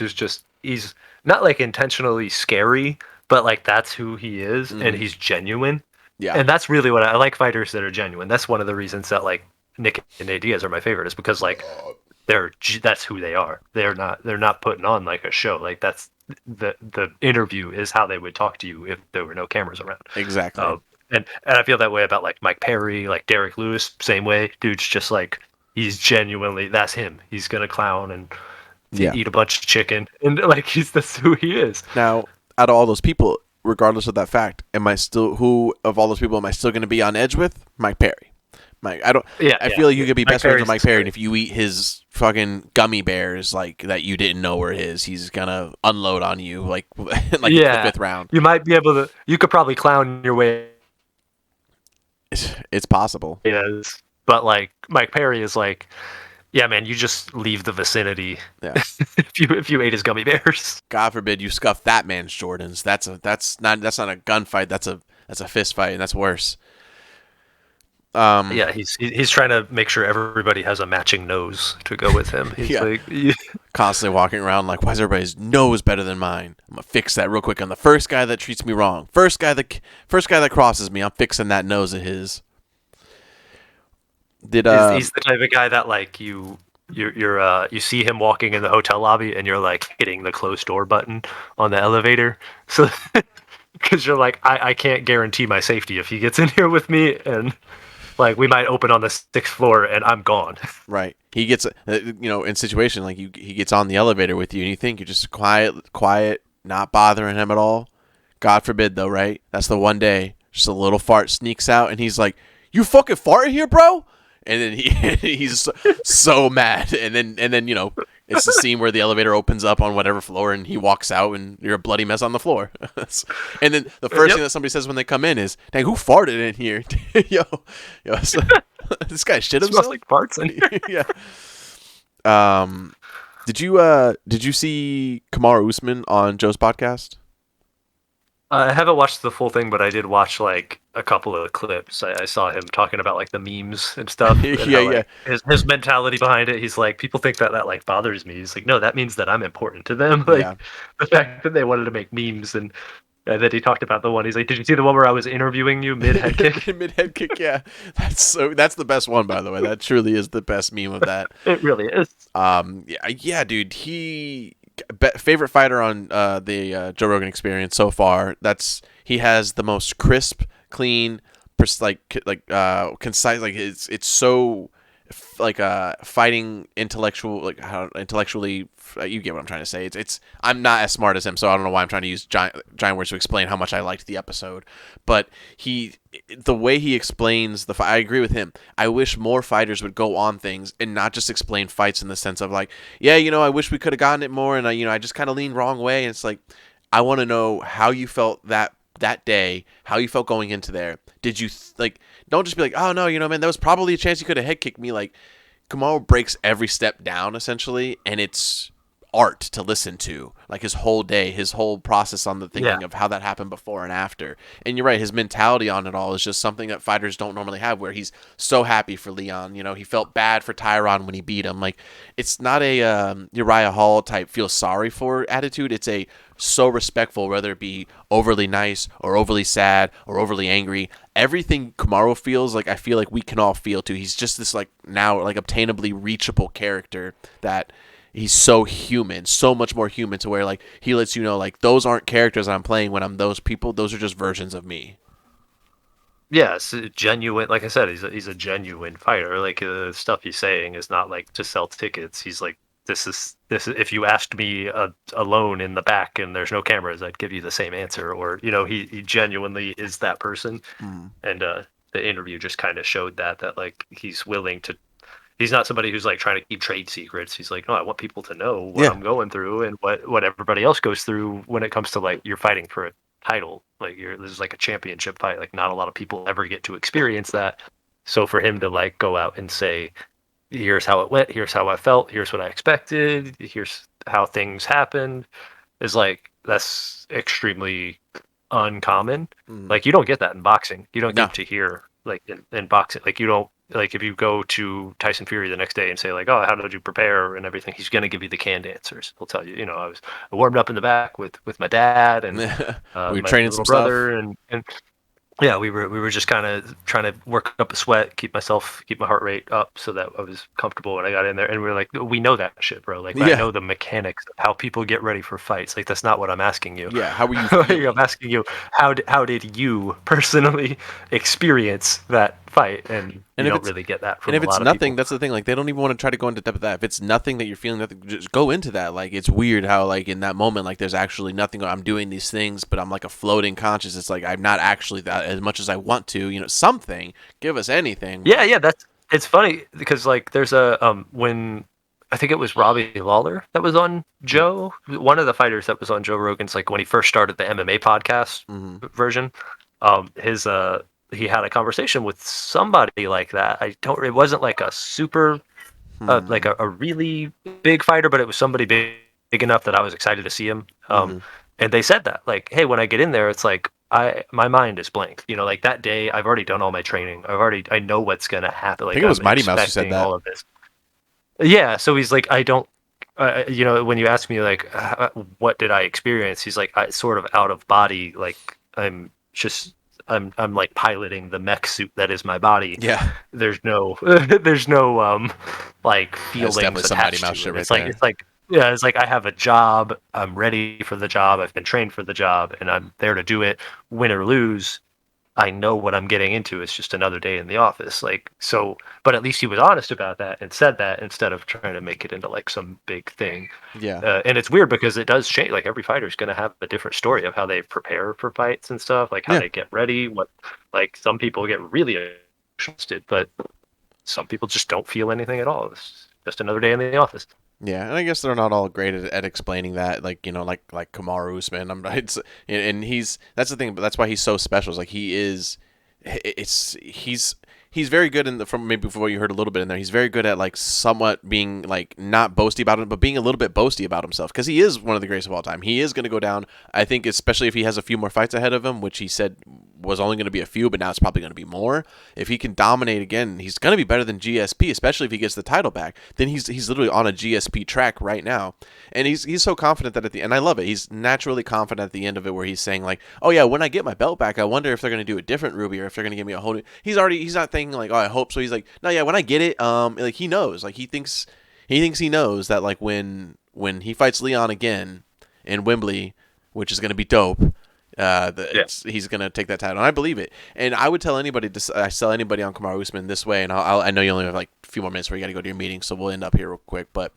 he's not like intentionally scary, but like that's who he is, and he's genuine. Yeah, and that's really what I like, fighters that are genuine. That's one of the reasons that like Nick and Nate Diaz are my favorite, is because like that's who they are. They're not putting on like a show. Like that's the interview is how they would talk to you if there were no cameras around. Exactly. And I feel that way about like Mike Perry, like Derek Lewis, same way. Dude's just like, he's genuinely, that's him. He's gonna clown and eat a bunch of chicken, and like that's who he is. Now, out of all those people, regardless of that fact, who of all those people am I still going to be on edge with? Mike Perry. I feel like you could be best friends with Mike Perry, and if you eat his fucking gummy bears like that you didn't know were his, he's gonna unload on you like the 5th round. You might be able to. You could probably clown your way. It's possible. Yes, but like Mike Perry is like, yeah, man, you just leave the vicinity. Yeah. if you ate his gummy bears. God forbid you scuff that man's Jordans. That's not a gunfight. That's a fist fight, and that's worse. Yeah, he's trying to make sure everybody has a matching nose to go with him. He's like constantly walking around like, why is everybody's nose better than mine? I'm gonna fix that real quick on the first guy that treats me wrong. First guy that crosses me, I'm fixing that nose of his. He's the type of guy that like you see him walking in the hotel lobby and you're like hitting the close door button on the elevator, so because you're like, I can't guarantee my safety if he gets in here with me, and like we might open on the 6th floor and I'm gone. Right. He gets in situation like he gets on the elevator with you and you think you're just quiet, not bothering him at all. God forbid though, right? That's the one day just a little fart sneaks out and he's like, "You fucking farting here, bro?" And then he's so mad, and then it's the scene where the elevator opens up on whatever floor, and he walks out, and you're a bloody mess on the floor. And then the first thing that somebody says when they come in is, "Dang, who farted in here?" yo, so, this guy shit himself. Smells like farts in here. Yeah. Did you see Kamaru Usman on Joe's podcast? I haven't watched the full thing, but I did watch like a couple of clips. I saw him talking about like the memes and stuff. And how, his mentality behind it. He's like, people think that like bothers me. He's like, no, that means that I'm important to them. Like the fact that they wanted to make memes, and that he talked about the one. He's like, did you see the one where I was interviewing you mid head kick? Mid head kick, yeah. That's the best one, by the way. That truly is the best meme of that. It really is. Yeah, dude. Favorite fighter on the Joe Rogan Experience so far. He has the most crisp, clean, concise. Like it's so like fighting intellectual, like how intellectually. You get what I'm trying to say. I'm not as smart as him, so I don't know why I'm trying to use giant words to explain how much I liked the episode. But the way he explains I agree with him. I wish more fighters would go on things and not just explain fights in the sense of like, yeah, I wish we could have gotten it more, and I just kind of leaned wrong way. And it's like, I want to know how you felt that day, how you felt going into there. Did you don't just be like, oh no, man, there was probably a chance you could have head kicked me. Like, Kamaru breaks every step down essentially, and it's art to listen to, like his whole day, his whole process on the thinking of how that happened before and after. And you're right, his mentality on it all is just something that fighters don't normally have, where he's so happy for Leon. He felt bad for Tyron when he beat him. Like, it's not a Uriah Hall type feel sorry for attitude. It's a so respectful, whether it be overly nice or overly sad or overly angry. Everything Kamaru feels like, I feel like we can all feel too. He's just this like now like obtainably reachable character that he's so human, so much more human, to where like he lets you know like those aren't characters I'm playing when I'm those people. Those are just versions of me. Yeah, it's genuine. Like I said, he's a genuine fighter. Like the stuff he's saying is not like to sell tickets. He's like this is if you asked me alone in the back and there's no cameras, I'd give you the same answer. Or he genuinely is that person. And the interview just kind of showed that like he's willing to. He's not somebody who's like trying to keep trade secrets. He's like, no, I want people to know what I'm going through and what everybody else goes through when it comes to like you're fighting for a title. Like this is like a championship fight. Like not a lot of people ever get to experience that. So for him to like go out and say, here's how it went, here's how I felt, here's what I expected, here's how things happened, is like that's extremely uncommon. Like you don't get that in boxing. You don't get to hear like in boxing. Like you don't. Like if you go to Tyson Fury the next day and say like, oh, how did you prepare and everything, he's gonna give you the canned answers. He'll tell you, I warmed up in the back with my dad and we were my training little some brother stuff. and yeah, we were just kind of trying to work up a sweat, keep my heart rate up so that I was comfortable when I got in there. And we were like, we know that shit, bro. Like I know the mechanics of how people get ready for fights. Like that's not what I'm asking you. Yeah, how were you? I'm asking you how did you personally experience that fight? And you don't really get that from a lot of people. And if it's nothing, that's the thing. Like they don't even want to try to go into depth of that. If it's nothing that you're feeling, nothing, just go into that. Like it's weird how like in that moment, like there's actually nothing. I'm doing these things, but I'm like a floating conscious. It's like I'm not actually that as much as I want to. Something. Give us anything. Yeah. It's funny because like there's a when I think it was Robbie Lawler that was on Joe, one of the fighters that was on Joe Rogan's like when he first started the MMA podcast version. He had a conversation with somebody like that. It wasn't like a super, like a really big fighter, but it was somebody big enough that I was excited to see him. And they said that like, hey, when I get in there, it's like, my mind is blank. Like that day I've already done all my training. I know what's going to happen. Like I think it was Mighty Mouse who said that. All of this. Yeah. So he's like, I don't, when you ask me like, what did I experience? He's like, I sort of out of body. Like I'm like piloting the mech suit that is my body. Yeah. There's no like feelings attached to it. It's like I have a job. I'm ready for the job. I've been trained for the job, and I'm there to do it. Win or lose, I know what I'm getting into. It's just another day in the office. Like so, but at least he was honest about that and said that instead of trying to make it into like some big thing. Yeah. And it's weird because it does change. Like every fighter is going to have a different story of how they prepare for fights and stuff. Like how they get ready. Like some people get really interested, but some people just don't feel anything at all. It's just another day in the office. Yeah, and I guess they're not all great at explaining that, like like Kamaru Usman. And that's the thing, but that's why he's so special. Is like he's very good from maybe before you heard a little bit in there. He's very good at like somewhat being like not boasty about it, but being a little bit boasty about himself because he is one of the greatest of all time. He is going to go down. I think especially if he has a few more fights ahead of him, which he said was only going to be a few, but now it's probably going to be more. If he can dominate again, he's going to be better than GSP, especially if he gets the title back. Then he's literally on a GSP track right now, and he's so confident that at the end, I love it. He's naturally confident at the end of it, where he's saying like, "Oh yeah, when I get my belt back, I wonder if they're going to do a different Ruby or if they're going to give me a whole new." He's not thinking like, "Oh, I hope so." He's like, "No, yeah, when I get it, like he knows, like he thinks he knows that like when he fights Leon again in Wembley, which is going to be dope." He's gonna take that title, and I believe it. And I would tell anybody I sell anybody on Kamaru Usman this way. And I know you only have like a few more minutes where you got to go to your meeting, so we'll end up here real quick. But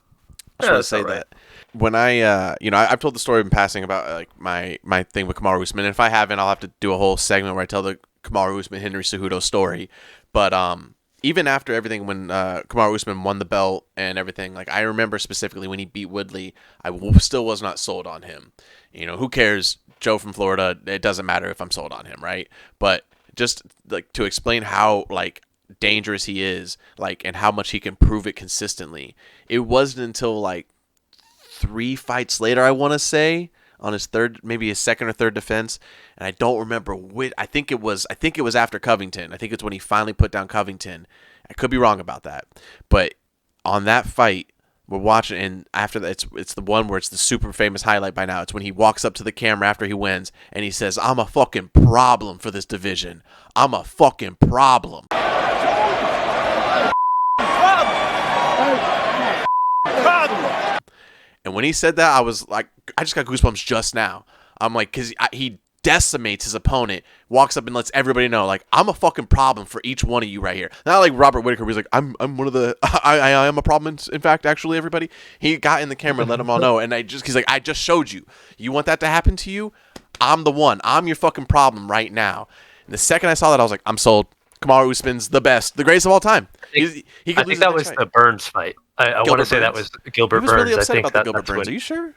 I just want to say that when I've told the story in passing about like my thing with Kamaru Usman, and if I haven't, I'll have to do a whole segment where I tell the Kamaru Usman Henry Cejudo story. But even after everything, when Kamaru Usman won the belt and everything, like I remember specifically when he beat Woodley, I still was not sold on him. Who cares? Joe from Florida, it doesn't matter if I'm sold on him, right? But just like to explain how like dangerous he is, like, and how much he can prove it consistently. It wasn't until like 3 fights later, I want to say, on his second or third defense, and I don't remember which. I think it was after Covington. I think it's when he finally put down Covington. I could be wrong about that, but on that fight, we're watching, and after that, it's the one where it's the super famous highlight by now. It's when he walks up to the camera after he wins, and he says, "I'm a fucking problem for this division. I'm a fucking problem." And when he said that, I was like, I just got goosebumps just now. I'm like, because he decimates his opponent, walks up and lets everybody know, like, I'm a fucking problem for each one of you right here. Not like Robert Whitaker, who's like, I'm one of the, I am a problem, in fact, actually, everybody. He got in the camera and let them all know, and he's like, I just showed you. You want that to happen to you? I'm the one. I'm your fucking problem right now. And the second I saw that, I was like, I'm sold. Kamaru Usman's the best, the greatest of all time. I think that was the Burns fight. I want to say that was Gilbert Burns. He was really upset I think about the Gilbert Burns. Are you sure?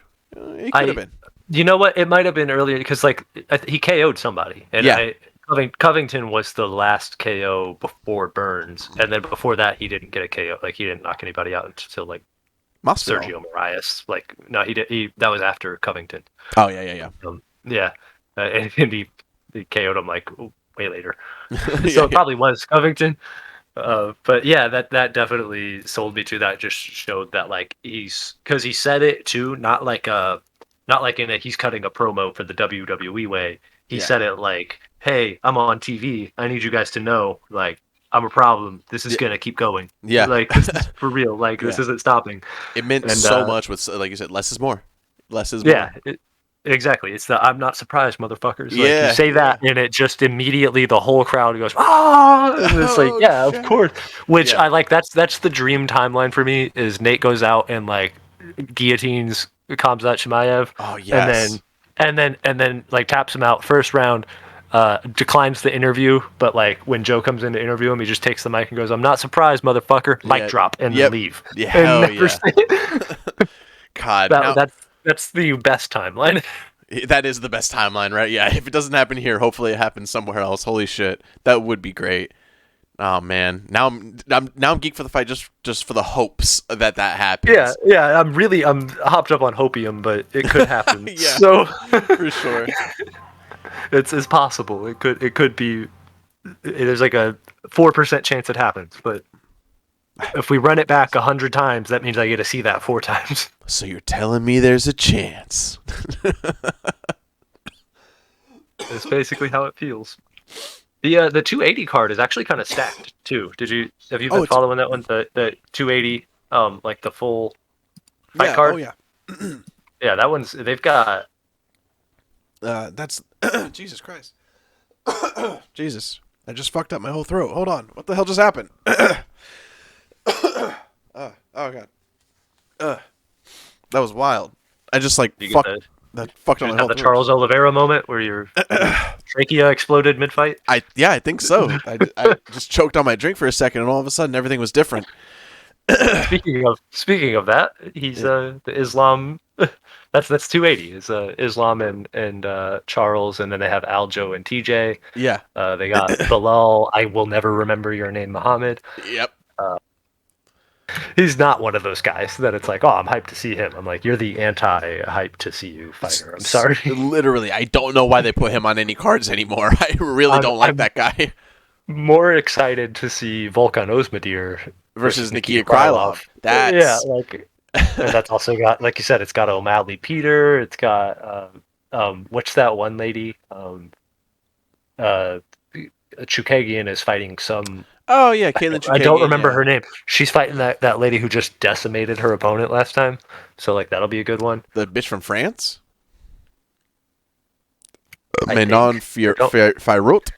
He could have been. You know what? It might have been earlier because like he KO'd somebody, and Covington was the last KO before Burns, and then before that he didn't get a KO. Like he didn't knock anybody out until like Sergio Moraes. Like no, he did. That was after Covington. Oh yeah. And he KO'd him like way later. So it probably was Covington. But yeah, that definitely sold me to that. Just showed that like because he said it too, not like in a he's cutting a promo for the WWE way. He said it like, "Hey, I'm on TV. I need you guys to know, like, I'm a problem. This is gonna keep going. Yeah, like this is for real. Like this isn't stopping." It meant so much with, like you said, less is more. Less is more. Yeah. Exactly. It's the I'm not surprised, motherfuckers. Like, you say that, and it just immediately the whole crowd goes, ah! And it's like, yeah, of course. Which I like. That's the dream timeline for me. Is Nate goes out and like guillotines Khamzat Chimaev. Oh yes. And then like taps him out first round. Declines the interview, but like when Joe comes in to interview him, he just takes the mic and goes, "I'm not surprised, motherfucker." Mic drop and then leave. Yeah. Hell yeah. God. That's the best timeline. That is the best timeline, right? Yeah, if it doesn't happen here, hopefully it happens somewhere else. Holy shit, that would be great. Oh man, now I'm geeked for the fight just for the hopes that happens. Yeah. I'm hopped up on hopium, but it could happen. Yeah, so for sure, it's possible. It could be. There's like a 4% chance it happens, but if we run it back 100 times, that means I get to see that 4 times. So you're telling me there's a chance? That's basically how it feels. The 280 card is actually kind of stacked too. Have you been following that one? The 280, like the full fight card. Oh yeah. Yeah, that one's. They've got. That's Jesus Christ. Jesus, I just fucked up my whole throat. Hold on, what the hell just happened? Oh god. That was wild. I just like fucked up my whole throat. The Charles Oliveira moment where your trachea exploded mid-fight? I think so. I just choked on my drink for a second, and all of a sudden everything was different. Speaking of that, he's the Islam. That's 280. Is Islam and Charles, and then they have Aljo and TJ. Yeah. They got Bilal. I will never remember your name, Muhammad. Yep. He's not one of those guys that it's like, oh, I'm hyped to see him. I'm like, you're the anti-hyped to see you fighter. I'm sorry. Literally, I don't know why they put him on any cards anymore. I really don't like that guy. More excited to see Volkan Ozdemir versus Nikita Krylov. And that's also got, like you said, it's got O'Malley Peter. It's got what's that one lady? Chukagian is fighting some. Oh yeah, Caitlin Chukagian. I don't remember her name. She's fighting that lady who just decimated her opponent last time. So like that'll be a good one. The bitch from France. Manon Firot.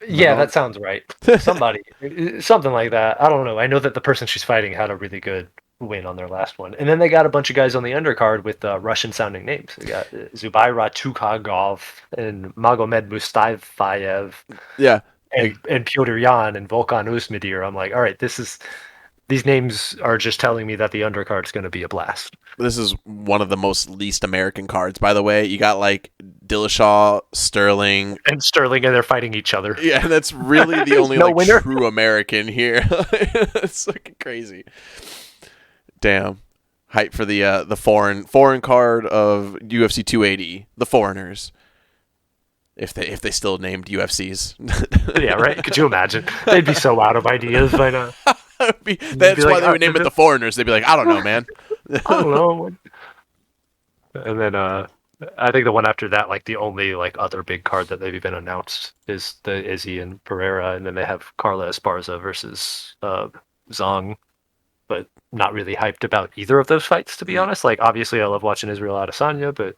Yeah, that sounds right. Something like that. I don't know. I know that the person she's fighting had a really good win on their last one. And then they got a bunch of guys on the undercard with Russian-sounding names. They got Zubaira Tukhagov and Magomed Mustafayev. Yeah. And Pyotr Yan and Volkan Ozdemir. I'm like, all right, these names are just telling me that the undercard's going to be a blast. This is one of the most least American cards, by the way. You got like Dillashaw, Sterling, and they're fighting each other. Yeah, that's really the only true American here. It's fucking crazy. Damn, hype for the foreign card of UFC 280, the foreigners. If they still named UFCs. Yeah, right? Could you imagine? They'd be so out of ideas by now. That's why they would name it the foreigners. They'd be like, I don't know, man. I don't know. And then I think the one after that, like the only like other big card that they've even announced is the Izzy and Pereira, and then they have Carla Esparza versus Zhang, but not really hyped about either of those fights, to be honest. Like, obviously, I love watching Israel Adesanya, but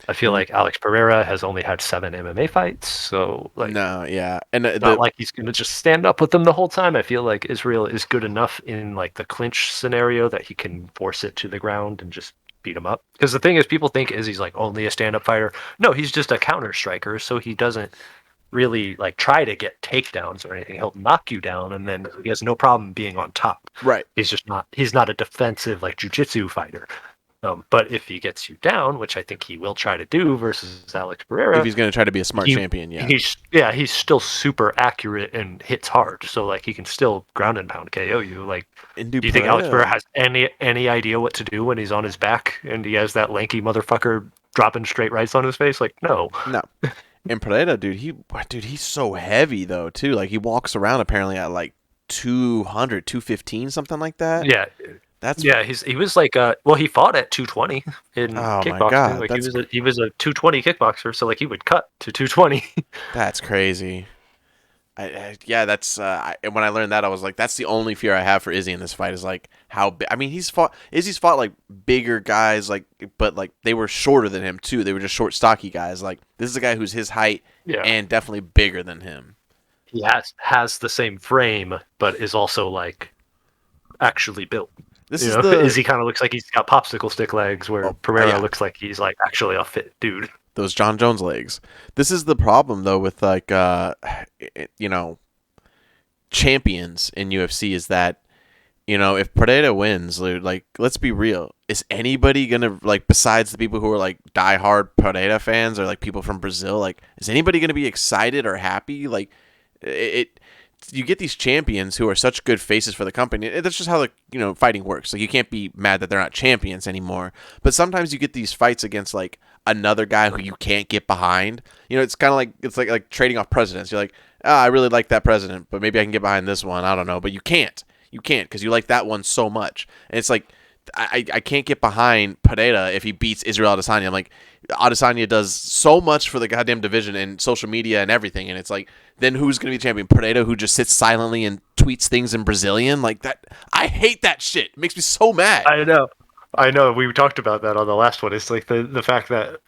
I feel like Alex Pereira has only had 7 MMA fights, so like No, yeah, and not like he's gonna just stand up with them the whole time. I feel like Israel is good enough in like the clinch scenario that he can force it to the ground and just beat him up. Because the thing is, people think Izzy's like only a stand-up fighter. No, he's just a counter striker, so he doesn't really like try to get takedowns or anything. He'll knock you down, and then he has no problem being on top. Right. He's not a defensive like jiu-jitsu fighter. But if he gets you down, which I think he will try to do versus Alex Pereira, if he's going to try to be a smart champion, he's still super accurate and hits hard. So like he can still ground and pound KO you. Like, do you think Alex Pereira has any idea what to do when he's on his back and he has that lanky motherfucker dropping straight rights on his face? Like, no. And Pereira, dude, he's so heavy though too. Like he walks around apparently at like 200, 215, something like that. Yeah. He was like he fought at 220 in kickboxing. My God, like he was a 220 kickboxer, so like he would cut to 220. That's crazy. That's when I learned that I was like, that's the only fear I have for Izzy in this fight is like how big. I mean, Izzy's fought like bigger guys, like, but like they were shorter than him too. They were just short, stocky guys. Like this is a guy who's his height and definitely bigger than him. He has the same frame, but is also like actually built. Izzy kind of looks like he's got popsicle stick legs, where Pereira looks like he's like actually a fit dude. Those John Jones legs. This is the problem though with like champions in UFC is that if Pereira wins, like let's be real, is anybody gonna like besides the people who are like diehard Pereira fans or like people from Brazil, like is anybody gonna be excited or happy? Like you get these champions who are such good faces for the company. That's just how fighting works. Like you can't be mad that they're not champions anymore. But sometimes you get these fights against like another guy who you can't get behind. It's kind of like like trading off presidents. You're like, I really like that president, but maybe I can get behind this one. I don't know, but you can't because you like that one so much. And it's like I can't get behind Pereira if he beats Israel Adesanya. I'm like, Adesanya does so much for the goddamn division and social media and everything, and it's like, then who's going to be champion? Pereira, who just sits silently and tweets things in Brazilian? Like that, I hate that shit. It makes me so mad. I know. We talked about that on the last one. It's like the fact that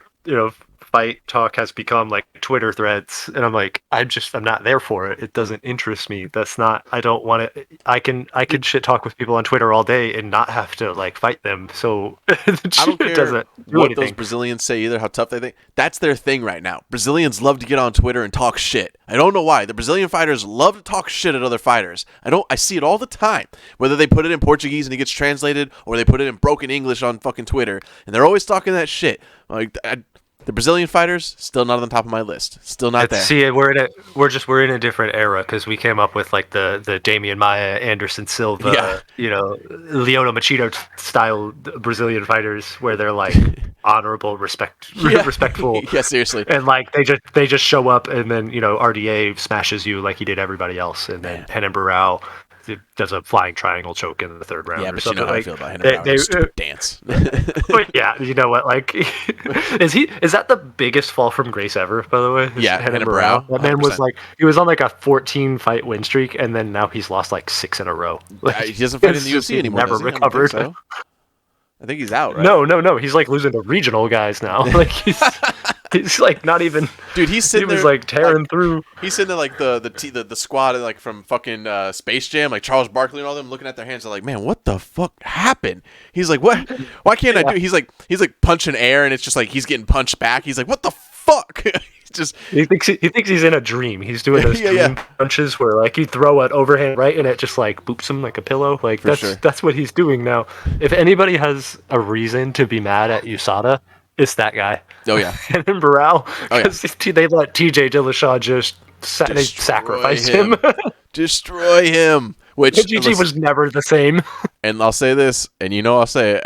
Fight Talk has become like Twitter threads, and I'm like, I'm not there for it. It doesn't interest me. I don't want it. I can shit talk with people on Twitter all day and not have to like fight them. So I don't care what those Brazilians say either, how tough they think. That's their thing right now. Brazilians love to get on Twitter and talk shit. I don't know why. The Brazilian fighters love to talk shit at other fighters. I see it all the time. Whether they put it in Portuguese and it gets translated, or they put it in broken English on fucking Twitter, and they're always talking that shit. Like the Brazilian fighters, still not on the top of my list. Still not there. See, we're in a different era because we came up with like the Damian Maia, Anderson Silva, Leona Machado style Brazilian fighters where they're like honorable, respectful. Yeah, seriously. And like they just show up and then RDA smashes you like he did everybody else, and then Renan Barão does a flying triangle choke in the third round. Yeah, or but something. How I feel about Renan Barão. Dance. But yeah, you know what? Like, is that the biggest fall from grace ever? By the way, yeah, Renan Barão. That man was like, he was on like a 14 fight win streak, and then now he's lost like 6 in a row. Like, he doesn't fight in the UFC anymore. Never recovered. I think he's out, right? No. He's like losing to regional guys now. Like he's like not even. Dude, he's sitting there. He was like tearing through. He's sitting there like the squad like from fucking Space Jam, like Charles Barkley and all them, looking at their hands. They're like, man, what the fuck happened? He's like, what? Why can't I do? He's like punching air, and it's just like he's getting punched back. He's like, what the fuck? He thinks he's in a dream. He's doing those dream punches where like you throw an overhand right and it just like boops him like a pillow. Like that's what he's doing now. If anybody has a reason to be mad at USADA, it's that guy. Oh yeah, and then Barão, because they let TJ Dillashaw just sacrifice him. Destroy him. Which GG was never the same. And I'll say this, and I'll say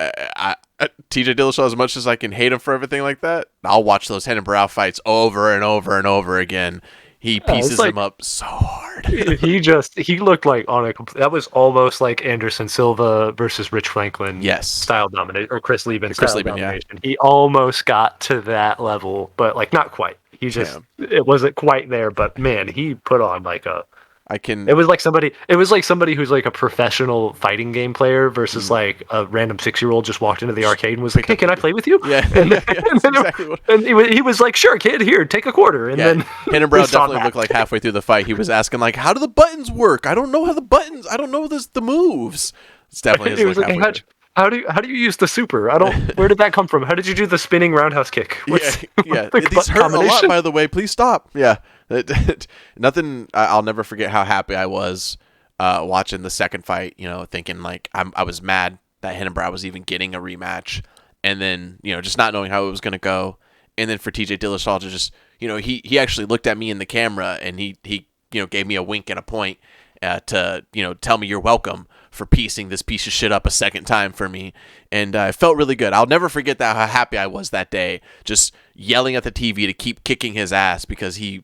TJ Dillashaw, as much as I can hate him for everything like that, I'll watch those Renan Barão fights over and over and over again. He pieces him up so hard. he looked like on a that was almost like Anderson Silva versus Rich Franklin style domination, or Chris Lieben style domination. Yeah. He almost got to that level, but like not quite. It wasn't quite there, but man, he put on like a I can. It was like somebody who's like a professional fighting game player versus like a random 6-year-old just walked into the arcade and was like, "Hey, can I play with you?" Yeah, and he was like, "Sure, kid, here, take a quarter." And then Hindenbrow definitely looked like halfway through the fight he was asking like, "How do the buttons work? I don't know how the buttons. I don't know the moves." It's definitely his look halfway through. How do you use the super? I don't. Where did that come from? How did you do the spinning roundhouse kick? Yeah. These hurt a lot, by the way. Please stop. Yeah. Nothing. I'll never forget how happy I was watching the second fight. You know, thinking like I was mad that Hindenbrow was even getting a rematch, and then just not knowing how it was going to go, and then for TJ Dillashaw to just he actually looked at me in the camera and he gave me a wink and a point to tell me you're welcome for piecing this piece of shit up a second time for me. And I felt really good. I'll never forget that how happy I was that day, just yelling at the TV to keep kicking his ass because it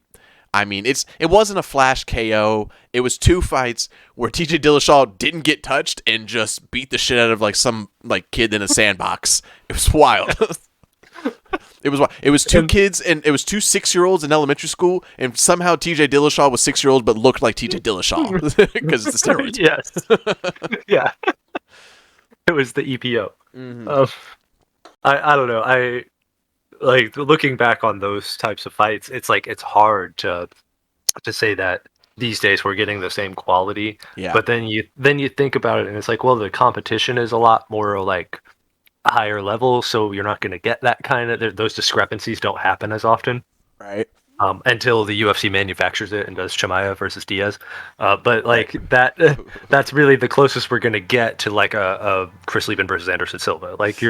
wasn't a flash KO. It was 2 fights where TJ Dillashaw didn't get touched and just beat the shit out of like some like kid in a sandbox. It was wild. It was 2 kids and it was 2 6-year-olds in elementary school, and somehow TJ Dillashaw was 6-year-old but looked like TJ Dillashaw because it's the steroids. Yes. Yeah. It was the EPO. Mm-hmm. I don't know. I like looking back on those types of fights. It's like it's hard to say that these days we're getting the same quality. Yeah. But then you think about it and it's like, well, the competition is a lot more like higher level, so you're not going to get that kind of those discrepancies don't happen as often, right? Until the UFC manufactures it and does Chimaev versus Diaz, but like that's really the closest we're going to get to like a Chris Lieben versus Anderson Silva. Like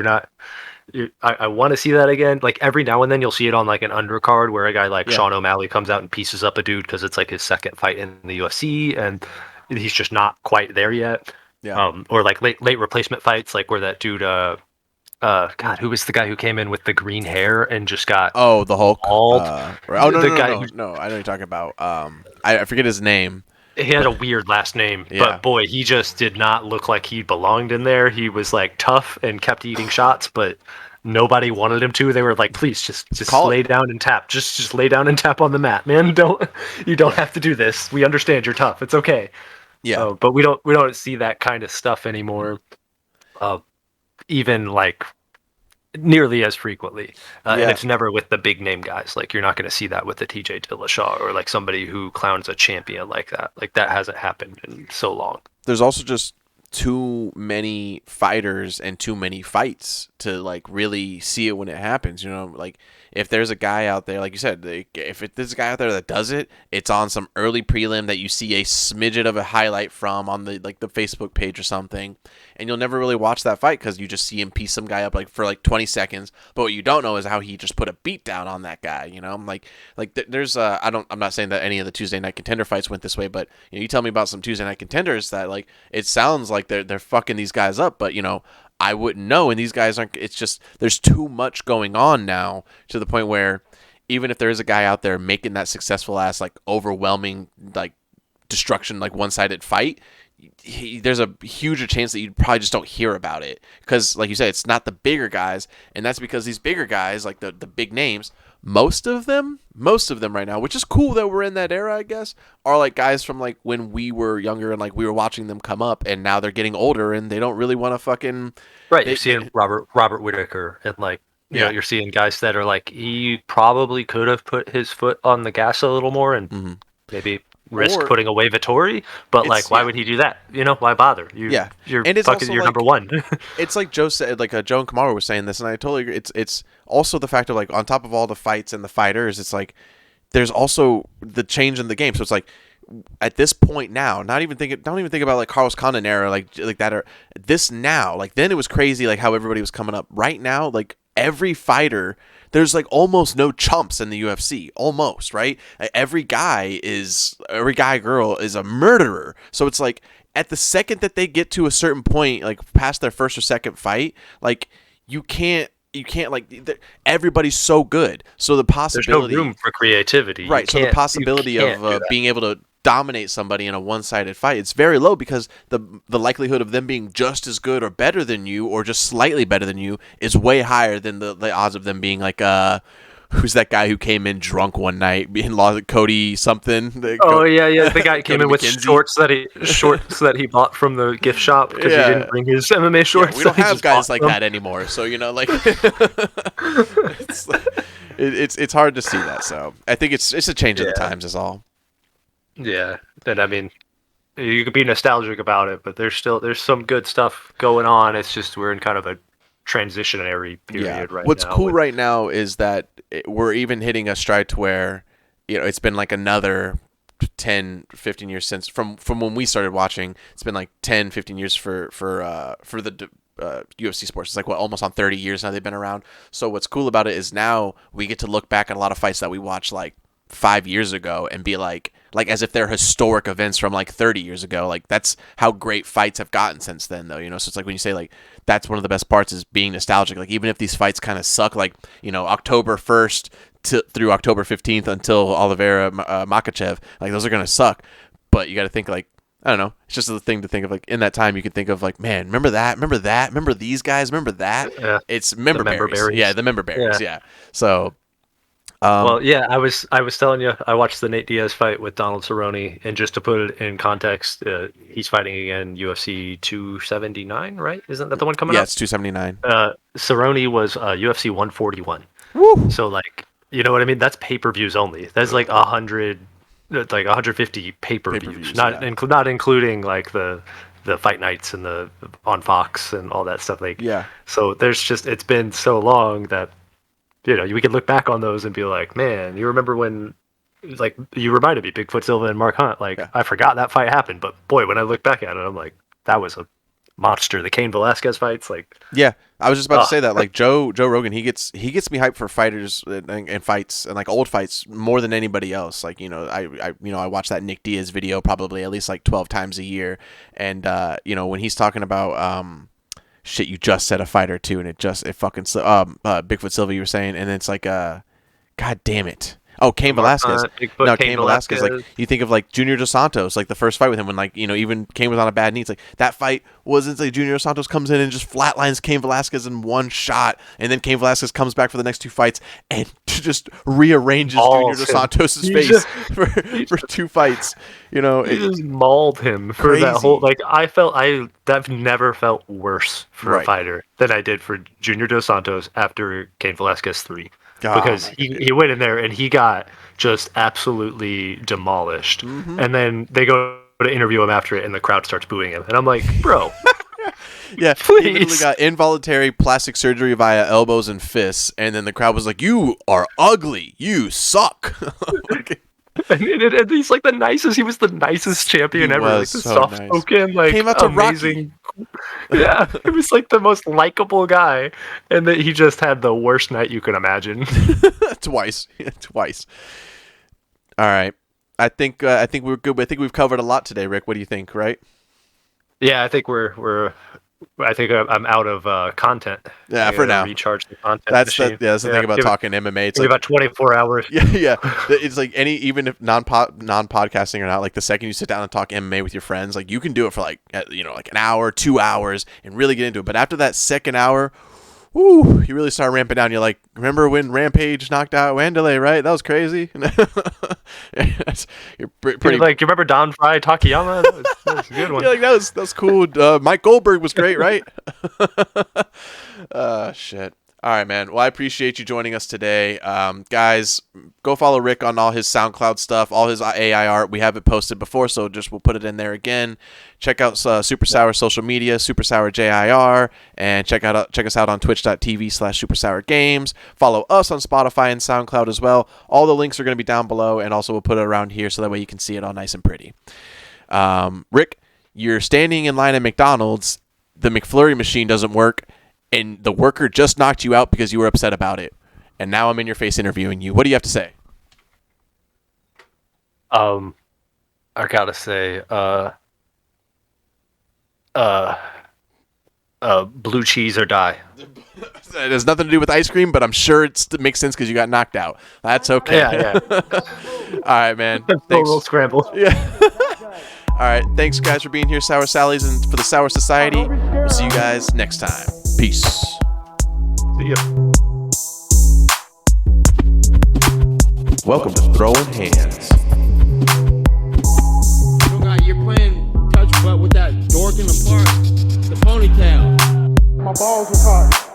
I want to see that again. Like every now and then you'll see it on like an undercard where a guy like Sean O'Malley comes out and pieces up a dude because it's like his second fight in the UFC and he's just not quite there yet. Or like late replacement fights, like where that dude God, who was the guy who came in with the green hair and just got the Hulk? No, I know you're talking about. I forget his name. He had a weird last name, but boy, he just did not look like he belonged in there. He was like tough and kept eating shots, but nobody wanted him to. They were like, "Please, just lay down and tap. Just lay down and tap on the mat, man. You don't have to do this. We understand you're tough. It's okay." Yeah, but we don't see that kind of stuff anymore. Even like nearly as frequently, and it's never with the big name guys. Like you're not going to see that with the TJ Dillashaw or like somebody who clowns a champion like that. Like that hasn't happened in so long. There's also just too many fighters and too many fights to like really see it when it happens. Like if there's a guy out there, like you said, if there's a guy out there that does it, it's on some early prelim that you see a smidget of a highlight from on the Facebook page or something, and you'll never really watch that fight because you just see him piece some guy up for 20 seconds. But what you don't know is how he just put a beat down on that guy. There's I'm not saying that any of the Tuesday Night Contender fights went this way, but you tell me about some Tuesday Night Contenders that like it sounds like they're fucking these guys up, but I wouldn't know, and these guys aren't. It's just there's too much going on now to the point where even if there is a guy out there making that successful ass like overwhelming like destruction like one-sided fight, there's a huger chance that you probably just don't hear about it because like you said, it's not the bigger guys, and that's because these bigger guys like the big names, most of them right now, which is cool that we're in that era, I guess, are like guys from like when we were younger and like we were watching them come up, and now they're getting older and they don't really want to fucking you're seeing Robert Whittaker and like you're seeing guys that are like he probably could have put his foot on the gas a little more and maybe risk putting away Vittori, but like why would he do that? Why bother? You're and it's fucking your number one. It's like Joe said, like Joe and Kamaru was saying this, and I totally agree. It's also the fact of like on top of all the fights and the fighters, it's like there's also the change in the game. So it's like at this point now, don't even think about like Carlos Condon era, like that, or this now. Like then it was crazy, like how everybody was coming up. Right now, like every fighter, there's like almost no chumps in the UFC, almost, right? Every guy girl is a murderer. So it's like at the second that they get to a certain point, like past their first or second fight, like you can't like everybody's so good. So the possibility, there's no room for creativity, right? So the possibility of being able to dominate somebody in a one-sided fight, it's very low because the likelihood of them being just as good or better than you or just slightly better than you is way higher than the odds of them being like who's that guy who came in drunk one night being lost, Cody something. Oh yeah, the guy came in with McKenzie. shorts that he bought from the gift shop because he didn't bring his MMA shorts. Yeah, we don't so he have just guys bought like them. that anymore. So like it's hard to see that. So I think it's a change of the times is all. Yeah, and I mean, you could be nostalgic about it, but there's some good stuff going on. It's just we're in kind of a transitionary period right now. What's cool right now is that we're even hitting a stride to where, it's been like another 10, 15 years since from when we started watching. It's been like 10, 15 years for the UFC sports. It's like almost on 30 years now they've been around. So what's cool about it is now we get to look back at a lot of fights that we watched like 5 years ago and be like as if they're historic events from like 30 years ago. Like that's how great fights have gotten since then though, so it's like when you say like that's one of the best parts is being nostalgic. Like even if these fights kind of suck, like October 1st through October 15th until Oliveira Makhachev, like those are gonna suck, but you got to think like, I don't know, it's just a thing to think of. Like in that time you could think of like, man, remember these guys, remember that. It's member berries. Yeah, the member berries. Yeah. So well, yeah, I was telling you, I watched the Nate Diaz fight with Donald Cerrone, and just to put it in context, he's fighting again UFC 279, right? Isn't that the one coming up? Yeah, it's 279. Cerrone was UFC 141. Woo! So like, you know what I mean? That's pay-per-views only. That's like 150 pay-per-views, not including like the fight nights and the on Fox and all that stuff. Like, yeah. So it's been so long that. We could look back on those and be like, man, you remember when, like, you reminded me, Bigfoot Silva and Mark Hunt. Like, I forgot that fight happened, but boy, when I look back at it, I'm like, that was a monster. The Cain Velasquez fights, like, yeah, I was just about to say that. Like Joe Rogan, he gets me hyped for fighters and fights and like old fights more than anybody else. Like I watch that Nick Diaz video probably at least like 12 times a year, and when he's talking about shit, you just said a fight or two, and it fucking Bigfoot Silva, you were saying, and it's like god damn it. Oh, Cain Velasquez. No, Cain Velasquez. Like you think of like Junior Dos Santos, like the first fight with him when like even Cain was on a bad knee. It's like that fight wasn't like Junior Dos Santos comes in and just flatlines Cain Velasquez in one shot, and then Cain Velasquez comes back for the next two fights and just rearranges Junior Dos Santos' face for two fights. He just mauled him for that whole. Like I've never felt worse for a fighter than I did for Junior Dos Santos after Cain Velasquez 3. Because he went in there and he got just absolutely demolished. Mm-hmm. And then they go to interview him after it and the crowd starts booing him. And I'm like, bro. Yeah, please. He literally got involuntary plastic surgery via elbows and fists. And then the crowd was like, you are ugly. You suck. And he's like the nicest. He was the nicest champion ever. Like the soft spoken, like came out to amazing. Yeah, he was like the most likable guy, and that he just had the worst night you could imagine. Twice. All right, I think we're good. I think we've covered a lot today, Rick. What do you think? Right? Yeah, I think I think I'm out of content. Yeah, for now. Recharge the content. That's the thing about talking MMA. It's like about 24 hours. Yeah. It's like even if non-podcasting or not, like the second you sit down and talk MMA with your friends, like you can do it for like like an hour, 2 hours, and really get into it. But after that second hour, woo, you really start ramping down. You're like, remember when Rampage knocked out Wanderlei, right? That was crazy. You're pretty like, you remember Don Fry Takayama? That was a good one. You're like, that was cool. Mike Goldberg was great, right? Shit. All right, man. Well, I appreciate you joining us today. Guys, go follow Rick on all his SoundCloud stuff, all his AI art. We have it posted before, so we'll put it in there again. Check out SuperSour social media, SuperSourjir, and check us out on twitch.tv/SuperSourGames. Follow us on Spotify and SoundCloud as well. All the links are going to be down below, and also we'll put it around here so that way you can see it all nice and pretty. Rick, you're standing in line at McDonald's. The McFlurry machine doesn't work. And the worker just knocked you out because you were upset about it. And now I'm in your face interviewing you. What do you have to say? I gotta say, blue cheese or die. It has nothing to do with ice cream, but I'm sure it makes sense because you got knocked out. That's okay. Yeah. All right, man. Thanks. A little scramble. Yeah. All right. Thanks, guys, for being here, Sour Sallies, and for the Sour Society. We'll see you guys next time. Peace. See ya. Welcome to Throwing Hands. You're playing touch butt with that dork in the park. The ponytail. My balls was hot.